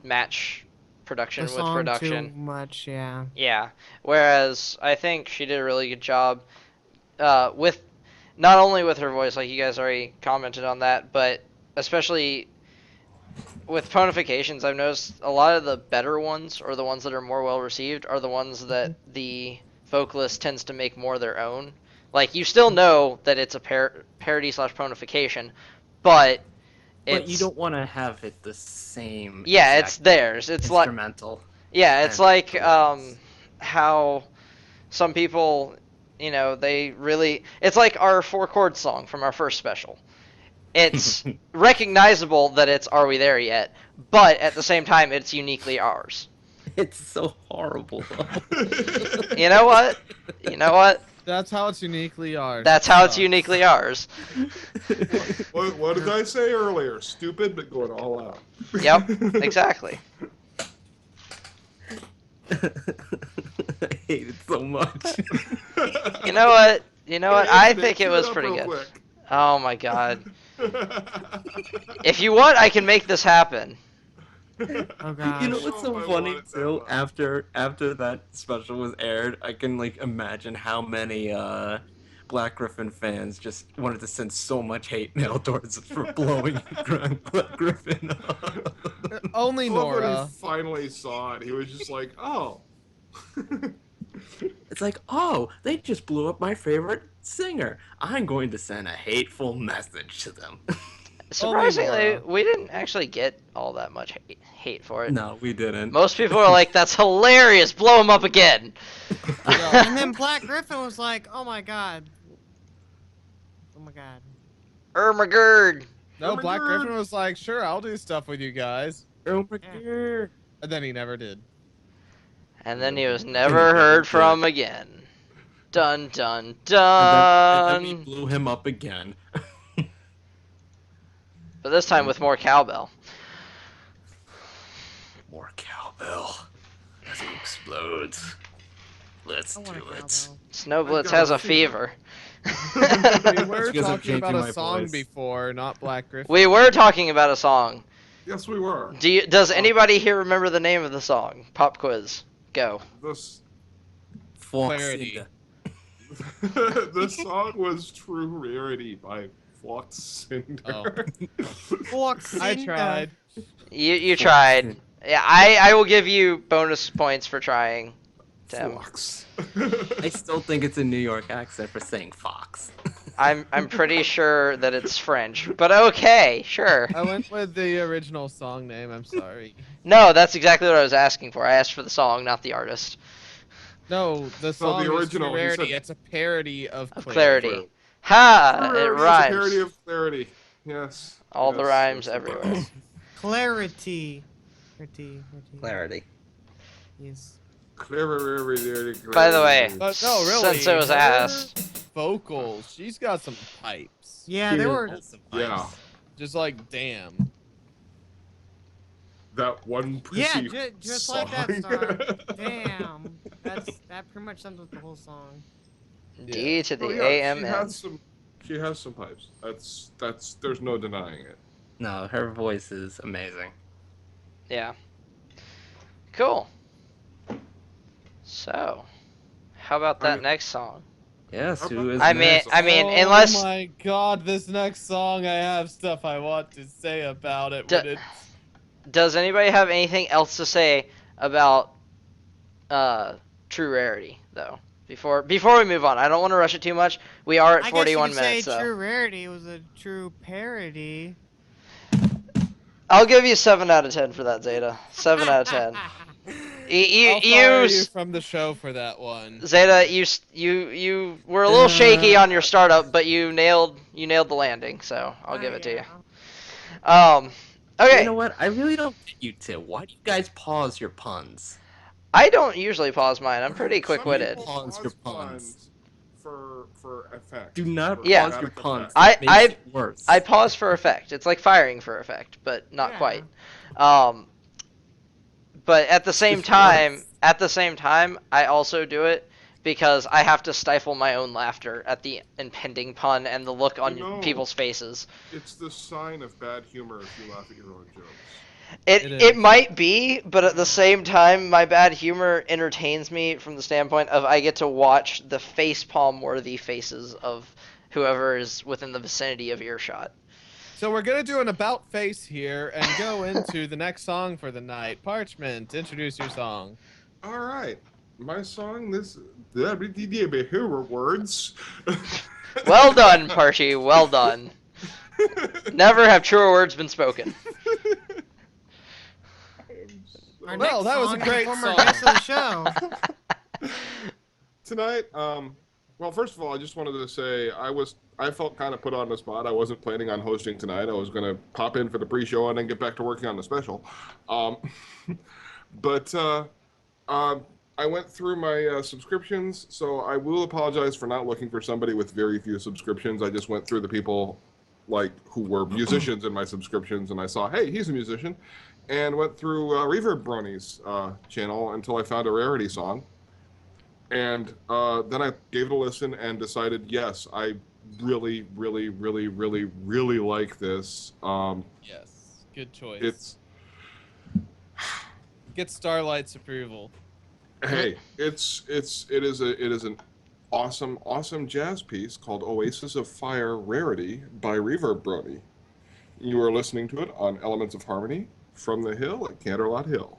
match production The with song production. too much, yeah. Yeah. Whereas I think she did a really good job with not only with her voice, like you guys already commented on that, but especially with ponifications, I've noticed a lot of the better ones, or the ones that are more well received, are the ones that the vocalist tends to make more their own. Like, you still know that it's a parody / ponification, but it's... But you don't want to have it the same. Yeah, exact it's theirs. It's like... instrumental. Yeah, it's and like the lyrics. how some people, you know, they really... It's like our 4-chord song from our first special. It's recognizable that it's Are We There Yet, but at the same time, it's uniquely ours. It's so horrible. You know what? You know what? That's how it's uniquely ours. That's how it's uniquely ours. What did I say earlier? Stupid, but going all out. Yep, exactly. I hate it so much. You know what? You know what? I think it Cue was up pretty real good. Oh my god. If you want, I can make this happen. Oh gosh. You know what's so Oh, I funny want it so too? much. After that special was aired, I can like imagine how many Black Griffin fans just wanted to send so much hate mail towards us for blowing Black Griffin up. Only I love when Nora. he finally saw it. He was just like, oh. It's like, oh, they just blew up my favorite singer. I'm going to send a hateful message to them. Surprisingly, Nora. we didn't actually get all that much hate for it. No, we didn't. Most people are like, that's hilarious, blow him up again. And then Black Griffin was like, oh my god. Oh my god. Ermagerd. No, Oh my Black God. Griffin was like, sure, I'll do stuff with you guys. Oh my Yeah. god. And then he never did. And then he was never heard from again. Dun dun And dun. then we blew him up again. But this time with more cowbell. More cowbell. explodes. Let's I want a do it. cowbell. Snowblitz got has a a fever. We were You guys are talking about changing a my song voice. before, not Black Griffin. We were talking about a song. Yes, we were. Does anybody here remember the name of the song? Pop quiz. Go. This Clarity. the song was True Rarity by Faux. Oh. Flux I Cinder. tried. You tried. Yeah, I will give you bonus points for trying, Tim. Faux. I still think it's a New York accent for saying fox. I'm pretty sure that it's French, but okay, sure. I went with the original song name. I'm sorry. No, that's exactly what I was asking for. I asked for the song, not the artist. No, the song the is original, True he Rarity. said- It's a parody of Of Clarity. clarity. Ha! True It Rarity is a rhymes. parody of Clarity. Yes. All the yes, rhymes yes. everywhere. Clarity. Clarity. Yes. Clarity. By the way, But no, really. since it was her asked, vocals, she's got some pipes. Yeah, they were. Yeah. Just like, damn. That one Yeah, perceived just song. like that star. Damn. That pretty much sums up the whole song. D to the Oh, yeah, AMN. She has some pipes. That's there's no denying it. No, her voice is amazing. Yeah. Cool. So, how about that next song? Yes, How who about- is I mean, next? unless Oh my god, this next song, I have stuff I want to say about it. D- When it's... does anybody have anything else to say about True Rarity though? Before we move on, I don't want to rush it too much. We are at I 41 guess you could minutes. say So. True Rarity was a true parody. I'll give you 7 out of 10 for that, Zeta. 7 out of 10. I'll fire you from the show for that one. Zeta, you were a little shaky on your startup, but you nailed the landing, so I'll give it to you. Okay. You know what? I really don't get you two. Why do you guys pause your puns? I don't usually pause mine. I'm pretty Some quick-witted. people Pause your pause puns. for effect. Do not Yeah. pause your puns. I- It makes I- it worse. I pause for effect. It's like firing for effect, but not Yeah. quite. But at the same It's time, worse. I also do it because I have to stifle my own laughter at the impending pun and the look on No. people's faces. It's the sign of bad humor if you laugh at your own jokes. It is. might be, but at the same time, my bad humor entertains me from the standpoint of I get to watch the facepalm-worthy faces of whoever is within the vicinity of earshot. So we're gonna do an about face here and go into the next song for the night. Parchment, introduce your song. All right, my song. The hero words. Well done, Parchy. Well done. Never have truer words been spoken. Our Well, next that was a song is great former song. guest of the show. Tonight, well, first of all, I just wanted to say I felt kind of put on the spot. I wasn't planning on hosting tonight. I was going to pop in for the pre-show and then get back to working on the special. But I went through my subscriptions, so I will apologize for not looking for somebody with very few subscriptions. I just went through the people who were musicians in my subscriptions, and I saw, hey, he's a musician, and went through Reverb Brony's channel until I found a Rarity song. And then I gave it a listen and decided, yes, I really, really, really, really, really like this. Yes, good choice. It's Get Starlight's approval. hey, it is an awesome jazz piece called Oasis of Fire Rarity by Reverb Brony. You are listening to it on Elements of Harmony from the Hill at Canterlot Hill.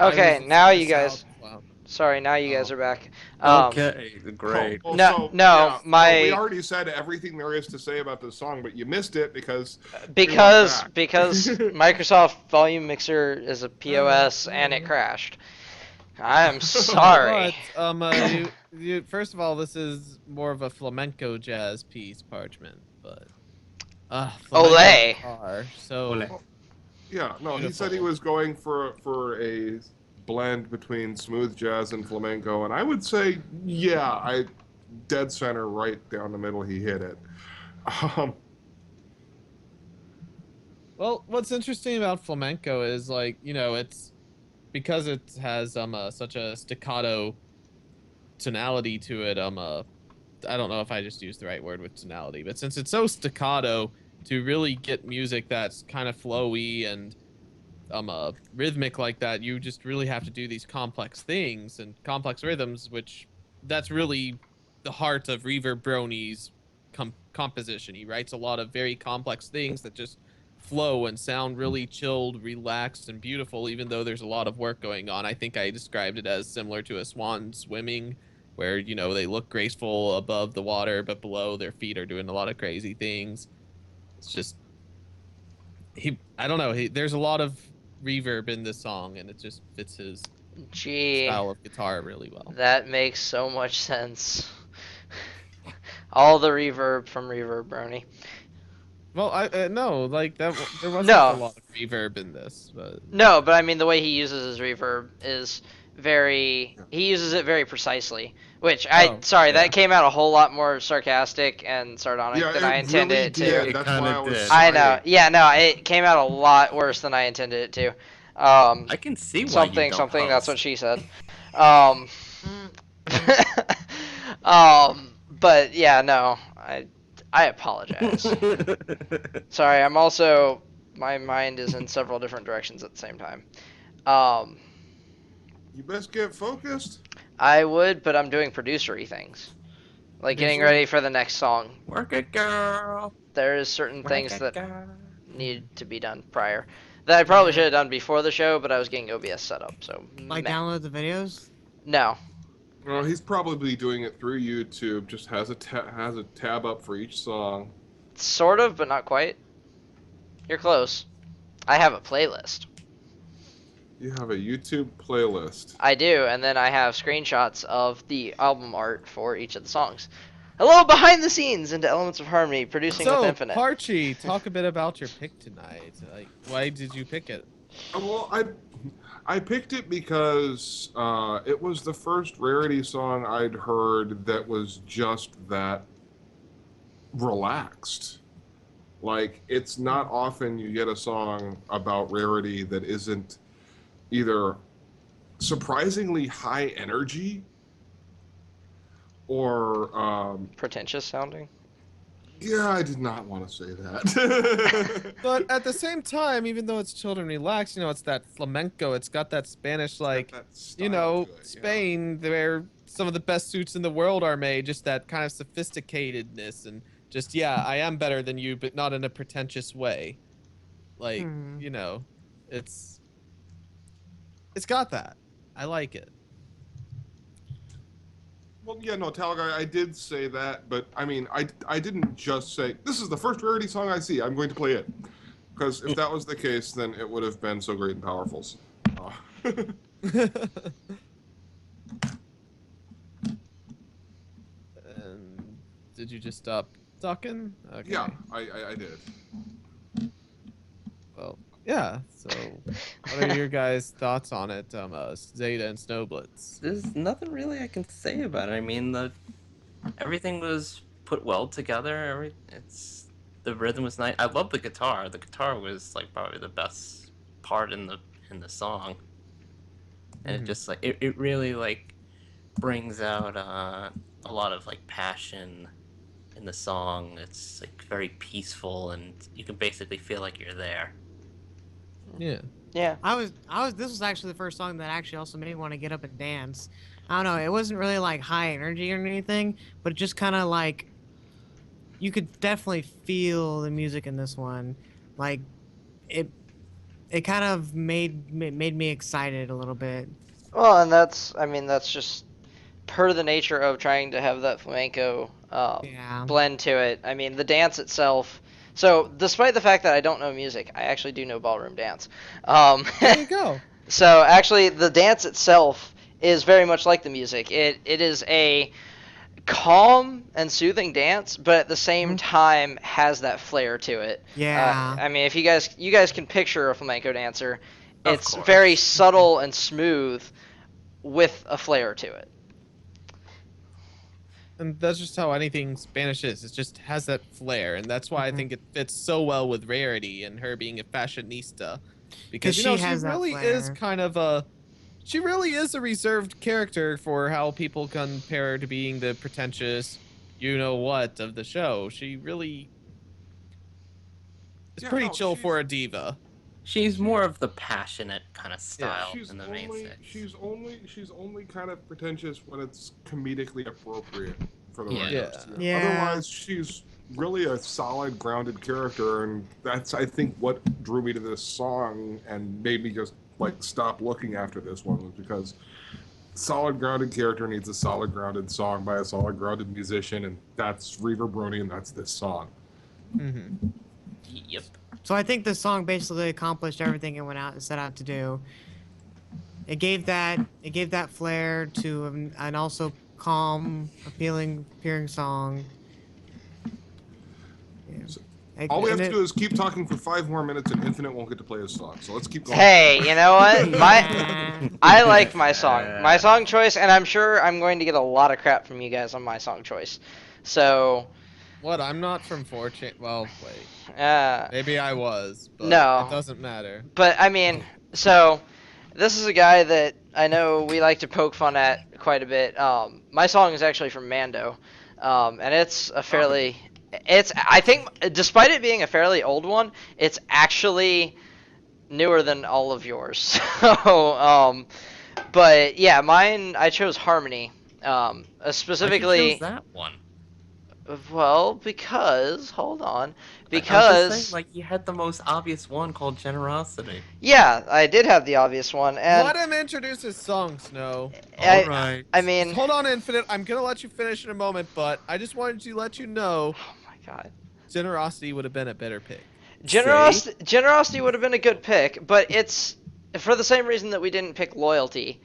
Okay, was now the you guys. South. Wow. Sorry, now you guys Oh. are back. Okay, great. Oh, No, so, no, yeah, my- we already said everything there is to say about this song, but you missed it because Because we went back. Microsoft Volume Mixer is a POS and it crashed. I'm sorry. But you first of all, this is more of a flamenco jazz piece, Parchment, but flamenco Olé. guitar, so Olé. Yeah, no, he said he Beautiful. was going for a blend between smooth jazz and flamenco, and I would say, yeah, I dead center right down the middle. He hit it. Well, what's interesting about flamenco is like, it's because it has such a staccato tonality to it. I don't know if I just used the right word with tonality, but since it's so staccato, to really get music that's kind of flowy and rhythmic like that, you just really have to do these complex things and complex rhythms, which that's really the heart of Reverb Brony's composition. He writes a lot of very complex things that just flow and sound really chilled, relaxed, and beautiful, even though there's a lot of work going on. I think I described it as similar to a swan swimming, where, they look graceful above the water, but below their feet are doing a lot of crazy things. It's just, I don't know, there's a lot of reverb in this song, and it just fits his Gee, style of guitar really well. that makes so much sense. All the reverb from Reverb Brony. Well, no, like that. There wasn't No. a lot of reverb in this, but No, but I mean the way he uses his reverb is he uses it very precisely. Which that came out a whole lot more sarcastic and sardonic Yeah, than I it intended really it did. to. It That's kinda why I was. did. I know. Yeah, no, it came out a lot worse than I intended it to. I can see why you don't Something. That's what host. she said. Um, but yeah, no, I apologize. Sorry, my mind is in several different directions at the same time. You best get focused. I would, but I'm doing producery things. Like getting Producery? ready for the next song. Work it, girl. There's certain Work things it, that girl. need to be done prior. That I probably should have done before the show, but I was getting OBS set up, so Like download the videos? no. Well, he's probably doing it through YouTube. Just has a tab up for each song. Sort of, but not quite. You're close. I have a playlist. You have a YouTube playlist. I do, and then I have screenshots of the album art for each of the songs. Hello, behind the scenes into Elements of Harmony, producing with so Infinite. Parchy, talk a bit about your pick tonight. Like, why did you pick it? Well, I picked it because it was the first Rarity song I'd heard that was just that relaxed. Like, it's not often you get a song about Rarity that isn't either surprisingly high energy or Pretentious sounding. yeah, I did not want to say that. But at the same time, even though it's children relaxed, it's that flamenco. It's got that Spanish, like, That style to it, yeah. Spain, where some of the best suits in the world are made. Just that kind of sophisticatedness and just, yeah, I am better than you, but not in a pretentious way. Like, it's got that. I like it. Well, yeah, no, Talagai, I did say that, but I mean, I didn't just say, this is the first Rarity song I see, I'm going to play it. Because if that was the case, then it would have been So Great and Powerful. And did you just stop talking? Okay. Yeah, I did. Well, yeah. So, what are your guys' thoughts on it, Zeta and Snowblitz? There's nothing really I can say about it. I mean, everything was put well together. The rhythm was nice. I love the guitar. The guitar was like probably the best part in the song, and it just like it really like brings out a lot of like passion in the song. It's like very peaceful, and you can basically feel like you're there. Yeah. Yeah. This was actually the first song that actually also made me want to get up and dance. I don't know, it wasn't really like high energy or anything, but just kind of like, you could definitely feel the music in this one. Like, it it kind of made me excited a little bit. Well, and that's just per the nature of trying to have that flamenco Yeah. blend to it. I mean, the dance itself. So, despite the fact that I don't know music, I actually do know ballroom dance. There you go. So, actually, the dance itself is very much like the music. It is a calm and soothing dance, but at the same time has that flair to it. Yeah. I mean, if you guys can picture a flamenco dancer, Of it's course. very subtle and smooth with a flair to it. And that's just how anything Spanish is. It just has that flair, and that's why I think it fits so well with Rarity and her being a fashionista, because she she has that really is flair. kind of a, she really is a reserved character for how people compare her to being the pretentious, you know what, of the show. She really is pretty chill for a diva. She's more of the passionate kind of style She's in the main only, six. she's only kind of pretentious when it's comedically appropriate for the Yeah. writers. Yeah. Otherwise, she's really a solid, grounded character, and that's, I think, what drew me to this song and made me just like stop looking after this one, was because solid, grounded character needs a solid, grounded song by a solid, grounded musician, and that's Reverb, Brony, and that's this song. Mm-hmm. Yep. So I think the song basically accomplished everything it went out and set out to do. It gave that flair to an also calm, appealing song. Yeah. All we have And to do is keep talking for 5 more minutes, and Infinite won't get to play his song. So let's keep going. Hey, you know what? Yeah. I like my song. My song choice, and I'm sure I'm going to get a lot of crap from you guys on my song choice. So, What? I'm not from 4chan. Well, wait. uh, Maybe I was, but No. it doesn't matter. but I mean, so this is a guy that I know we like to poke fun at quite a bit. My song is actually from Mando, and it's a fairly, I think, despite it being a fairly old one, it's actually newer than all of yours. So, but yeah, mine, I chose Harmony, specifically. Why'd you choose that one? Well, because hold on, I'm just because saying, like, you had the most obvious one called Generosity. yeah, I did have the obvious one, and Let him introduce his song, Snow. I mean, Hold on, Infinite. I'm gonna let you finish in a moment, but I just wanted to let you know, oh my god, Generosity would have been a better pick. Generosity would have been a good pick, but it's for the same reason that we didn't pick Loyalty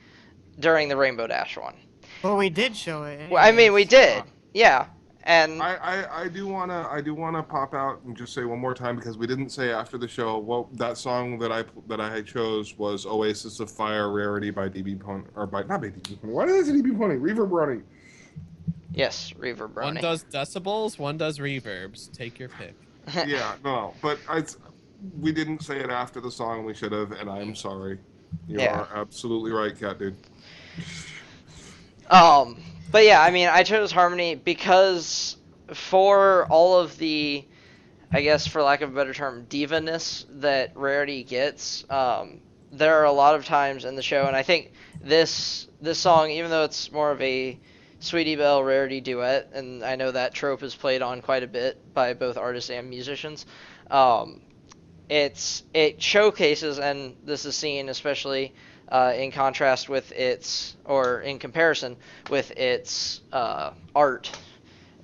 during the Rainbow Dash one. Well, we did show it. Well, I mean, we anyways. did, yeah, and I do wanna pop out and just say one more time, because we didn't say after the show. Well, that song that I chose was Oasis of Fire, Rarity by DB Pony, or by not by DB Pony. Why did I say DB Pony? Reverb Brony. yes, Reverb One Brony. does decibels, one does reverbs. Take your pick. Yeah, no, but we didn't say it after the song. We should have, and I'm sorry. You Yeah. are absolutely right, Cat Dude. But yeah, I mean, I chose Harmony because for all of the, I guess for lack of a better term, diva-ness that Rarity gets, there are a lot of times in the show, and I think this song, even though it's more of a Sweetie Belle Rarity duet, and I know that trope is played on quite a bit by both artists and musicians, it showcases, and this is seen especially in contrast with or in comparison with its art,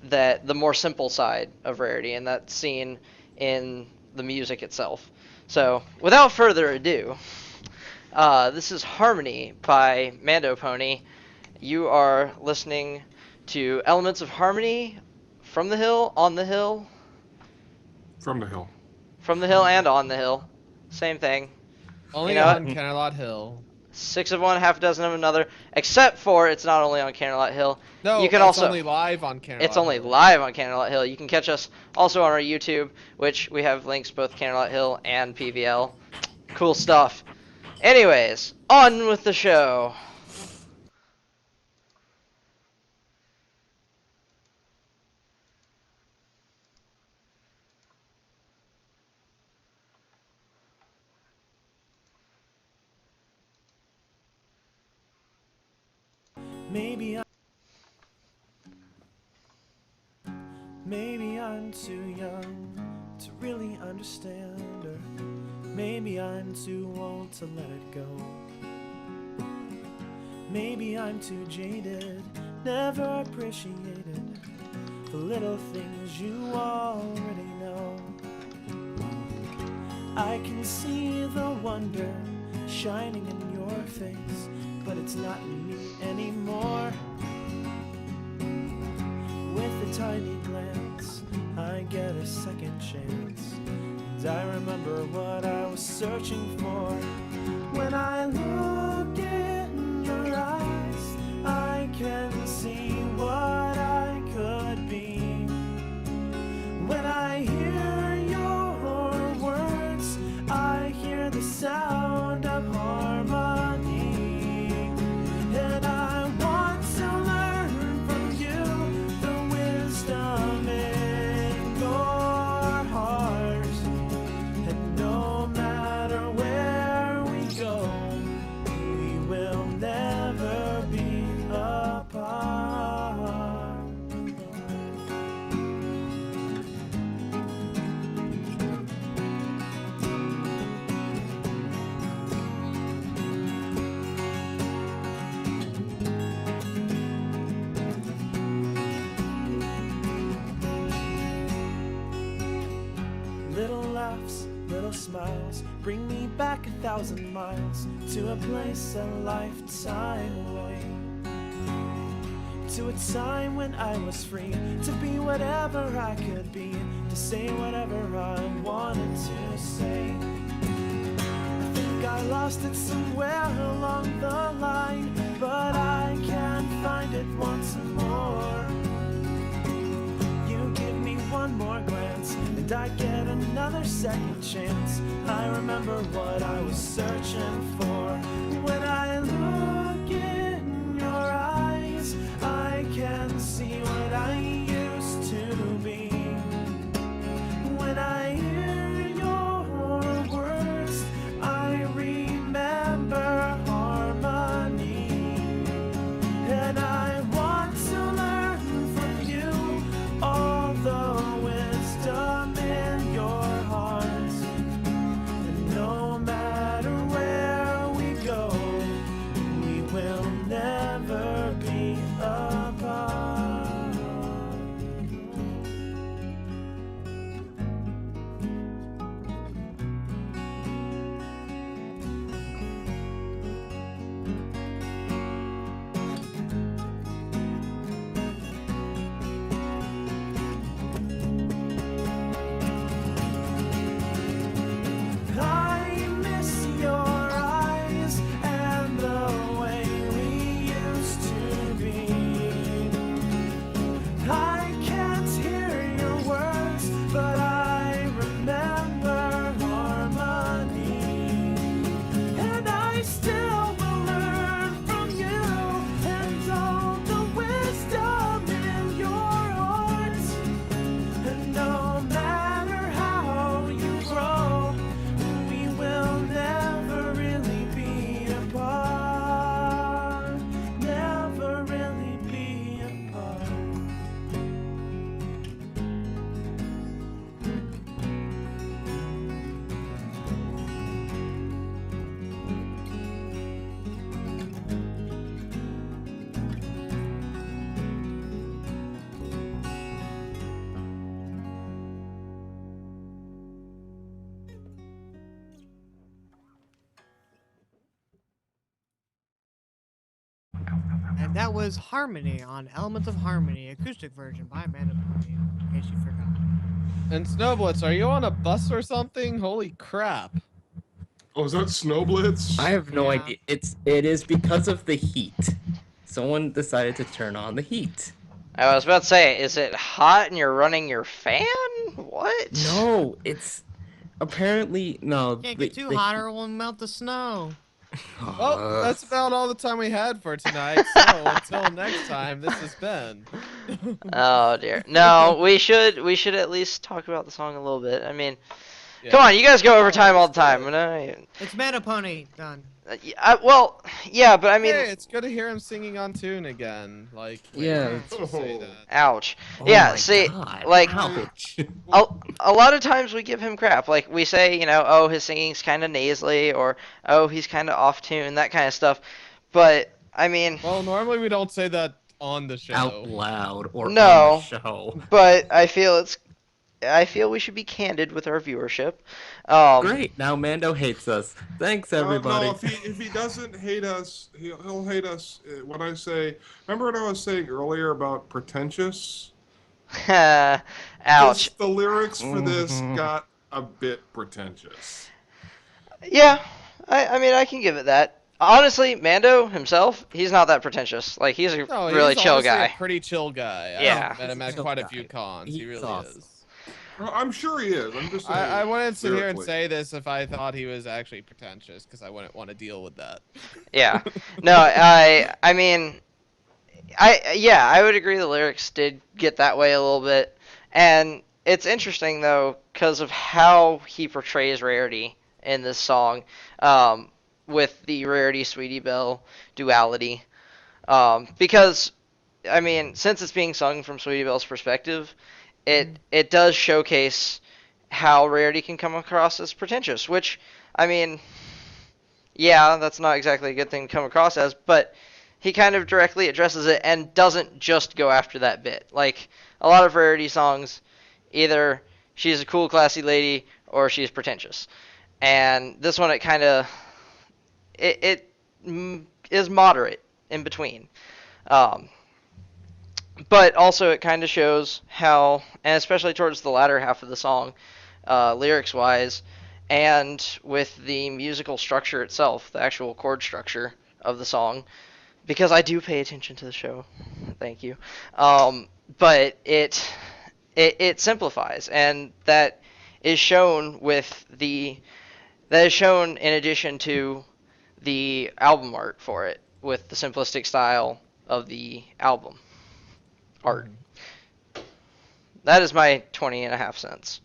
that the more simple side of Rarity, and that's seen in the music itself. So, without further ado, this is Harmony by Mandopony. You are listening to Elements of Harmony from the hill, on the hill, From the hill. from the hill and on the hill. Same thing. Only You know on Canterlot Hill. 6 of one, half a dozen of another. Except for it's not only on Canterlot Hill. No, you can it's also only live on Canterlot It's only Hill. live on Canterlot Hill. You can catch us also on our YouTube, which we have links both Canterlot Hill and PVL. Cool stuff. Anyways, on with the show. Maybe I'm too young to really understand her, Maybe I'm too old to let it go. Maybe I'm too jaded, never appreciated the little things you already know. I can see the wonder shining in your face, but it's not in me anymore. With a tiny glance, I get a second chance, and I remember what I was searching for. When I look in your eyes, I can see what I could be. When I hear your words, I hear the sound of harmony. And I want to learn from you the wisdom in your heart. And no matter where we go, we will never be apart. Little laughs, little smiles, bring me back 1,000 miles to a place a lifetime away. To a time when I was free to be whatever I could be, to say whatever I wanted to say. I think I lost it somewhere along the line, but I can't find it once more. You give me one more glance, and I get another second chance. I remember what I was searching for. When I look in your eyes, I can see what I used to be. When I hear your words, I remember harmony. And I want to learn from you all the wisdom in your heart. And no matter where we go, we will never be apart. I miss your eyes and the way we used to be. I can't hear your words, but I remember harmony. And I still will learn from you and all the wisdom in your heart. And no matter how you grow, we will never really be apart. Never really be apart. And that was Harmony on Elements of Harmony, acoustic version by Mandopony, in case you forgot. And Snowblitz, are you on a bus or something? Holy crap. Oh, is that Snowblitz? I have no Yeah. idea. It is because of the heat. Someone decided to turn on the heat. I was about to say, is it hot and you're running your fan? What? No, it's apparently no. Can't get too hot or it will melt the snow. Well, that's about all the time we had for tonight. So until next time, this has been. Oh dear. No, we should at least talk about the song a little bit. I mean, Yeah. come on, you guys go over time all the let's do time. it. No, It's Mandopony done. Yeah, but I mean, Hey, it's good to hear him singing on tune again. Like, Yeah. let's say that. ouch. Oh yeah, my see, God. like, Ouch. a lot of times we give him crap. Like, we say, oh, his singing's kind of nasally, or, oh, he's kind of off tune, that kind of stuff. But, I mean, Well, normally we don't say that on the show. Out loud or on No. the show. but I feel we should be candid with our viewership. Great. Now Mando hates us. Thanks, everybody. No, if he doesn't hate us, he'll hate us when I say. Remember what I was saying earlier about pretentious? Ouch. The lyrics for this got a bit pretentious. Yeah, I mean, I can give it that. Honestly, Mando himself, he's not that pretentious. Like, he's a No, really he's chill honestly guy. a pretty chill guy. Yeah. I've met him at Chill quite a guy. few cons. He He's really awesome. is. Well, I'm sure he is. I'm just saying. I wouldn't sit here and lyrically. say this if I thought he was actually pretentious, because I wouldn't want to deal with that. Yeah. No, I mean, I would agree the lyrics did get that way a little bit. And it's interesting, though, because of how he portrays Rarity in this song, with the Rarity Sweetie Belle duality. Because, I mean, since it's being sung from Sweetie Belle's perspective, it does showcase how Rarity can come across as pretentious, which, I mean, yeah, that's not exactly a good thing to come across as, but he kind of directly addresses it and doesn't just go after that bit. Like, a lot of Rarity songs, either she's a cool, classy lady, or she's pretentious. And this one, it kind of, it is moderate in between. But also it kind of shows how, and especially towards the latter half of the song, lyrics-wise, and with the musical structure itself, the actual chord structure of the song, because I do pay attention to the show, thank you, but it simplifies, and that is shown in addition to the album art for it, with the simplistic style of the album art. That is my 20.5 cents.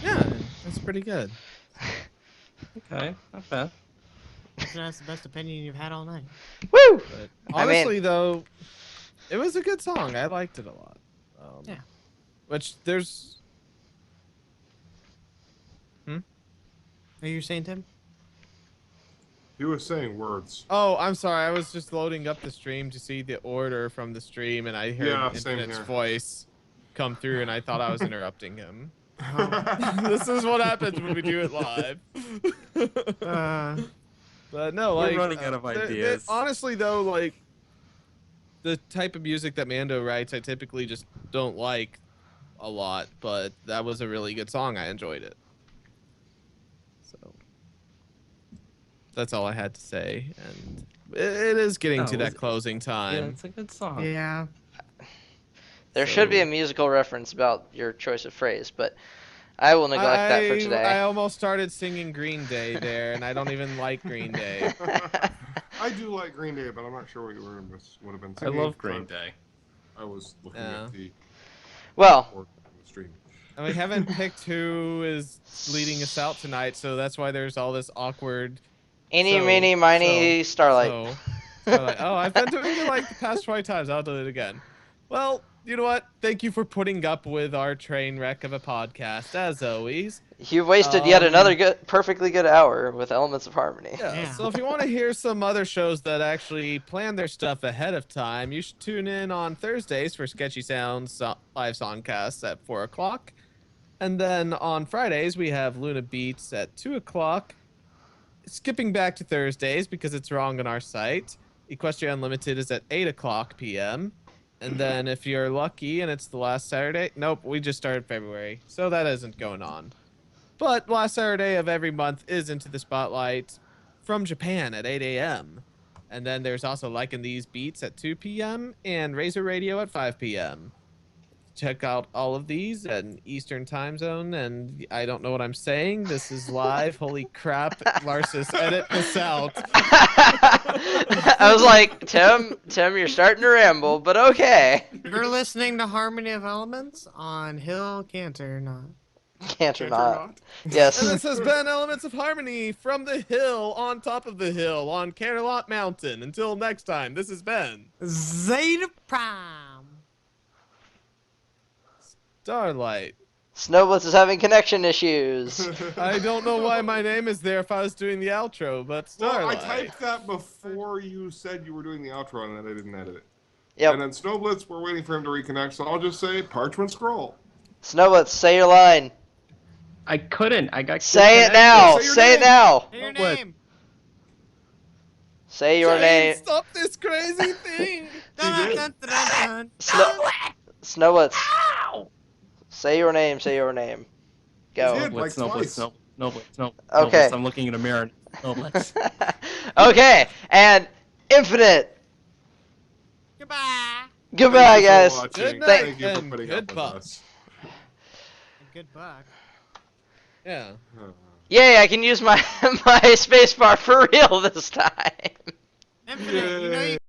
Yeah, that's pretty good. Okay, not bad. That's the best opinion you've had all night. Woo! But I mean- honestly, though, it was a good song. I liked it a lot. Yeah. Which there's. Are you saying, Tim? He was saying words. Oh, I'm sorry. I was just loading up the stream to see the order from the stream, and I heard Yeah, same Infinite's here. voice come through, and I thought I was interrupting him. This is what happens when we do it live. But no, We're like running out of ideas. honestly, though, like the type of music that Mando writes, I typically just don't like a lot. But that was a really good song. I enjoyed it. So that's all I had to say, and it is getting to that closing Yeah, time. it's a good song. Yeah. There should be a musical reference about your choice of phrase, but I will neglect that for I today. almost started singing Green Day there, and I don't even like Green Day. I do like Green Day, but I'm not sure what you would have been I singing. love Green Day. I was looking Yeah. at the Well, board on the stream. And we haven't picked who is leading us out tonight, so that's why there's all this awkward. eeny, meeny, miny, Starlight. Starlight. Oh, I've been doing it like the past 20 times. I'll do it again. Well, you know what? Thank you for putting up with our train wreck of a podcast, as always. You wasted yet another perfectly good hour with Elements of Harmony. Yeah. So if you want to hear some other shows that actually plan their stuff ahead of time, you should tune in on Thursdays for Sketchy Sounds live songcasts at 4 o'clock. And then on Fridays, we have Luna Beats at 2 o'clock. Skipping back to Thursdays because it's wrong on our site. Equestria Unlimited is at 8 o'clock p.m. And then if you're lucky and it's the last Saturday, nope, we just started February, so that isn't going on. But last Saturday of every month is Into the Spotlight from Japan at 8 a.m. And then there's also Liking These Beats at 2 p.m. and Razor Radio at 5 p.m. Check out all of these at Eastern Time Zone, and I don't know what I'm saying. This is live. Holy crap, Larsus, edit this out. I was like, Tim, you're starting to ramble, but okay. You're listening to Harmony of Elements on Hill Canter, not. Canterlot. Yes. And this has been Elements of Harmony from the hill on top of the hill on Canterlot Mountain. Until next time, this has been Zeta Prime. Starlight. Snowblitz is having connection issues. I don't know why my name is there if I was doing the outro, but Well, I Starlight. typed that before you said you were doing the outro, and then I didn't edit it. Yep. And then Snowblitz, we're waiting for him to reconnect, so I'll just say Parchment Scroll. Snowblitz, say your line. I couldn't. I got. Say it disconnected. now. Say your Say it name. now. Say your What? name. Say your Jane, name. Stop this crazy thing. Dun, did. dun, dun, dun, dun. Snowblitz. Say your name. Say your name. Go. He did. Like Snowblitz, twice. Snowblitz. Okay. Snowblitz, I'm looking in a mirror. Snowblitz. Okay, and Infinite. Goodbye. Goodbye, Thank you for guys. watching. Good night Thank you for and putting good up with buck. us. Good buck. Yeah. Yay, I can use my my spacebar for real this time. Infinite, you know you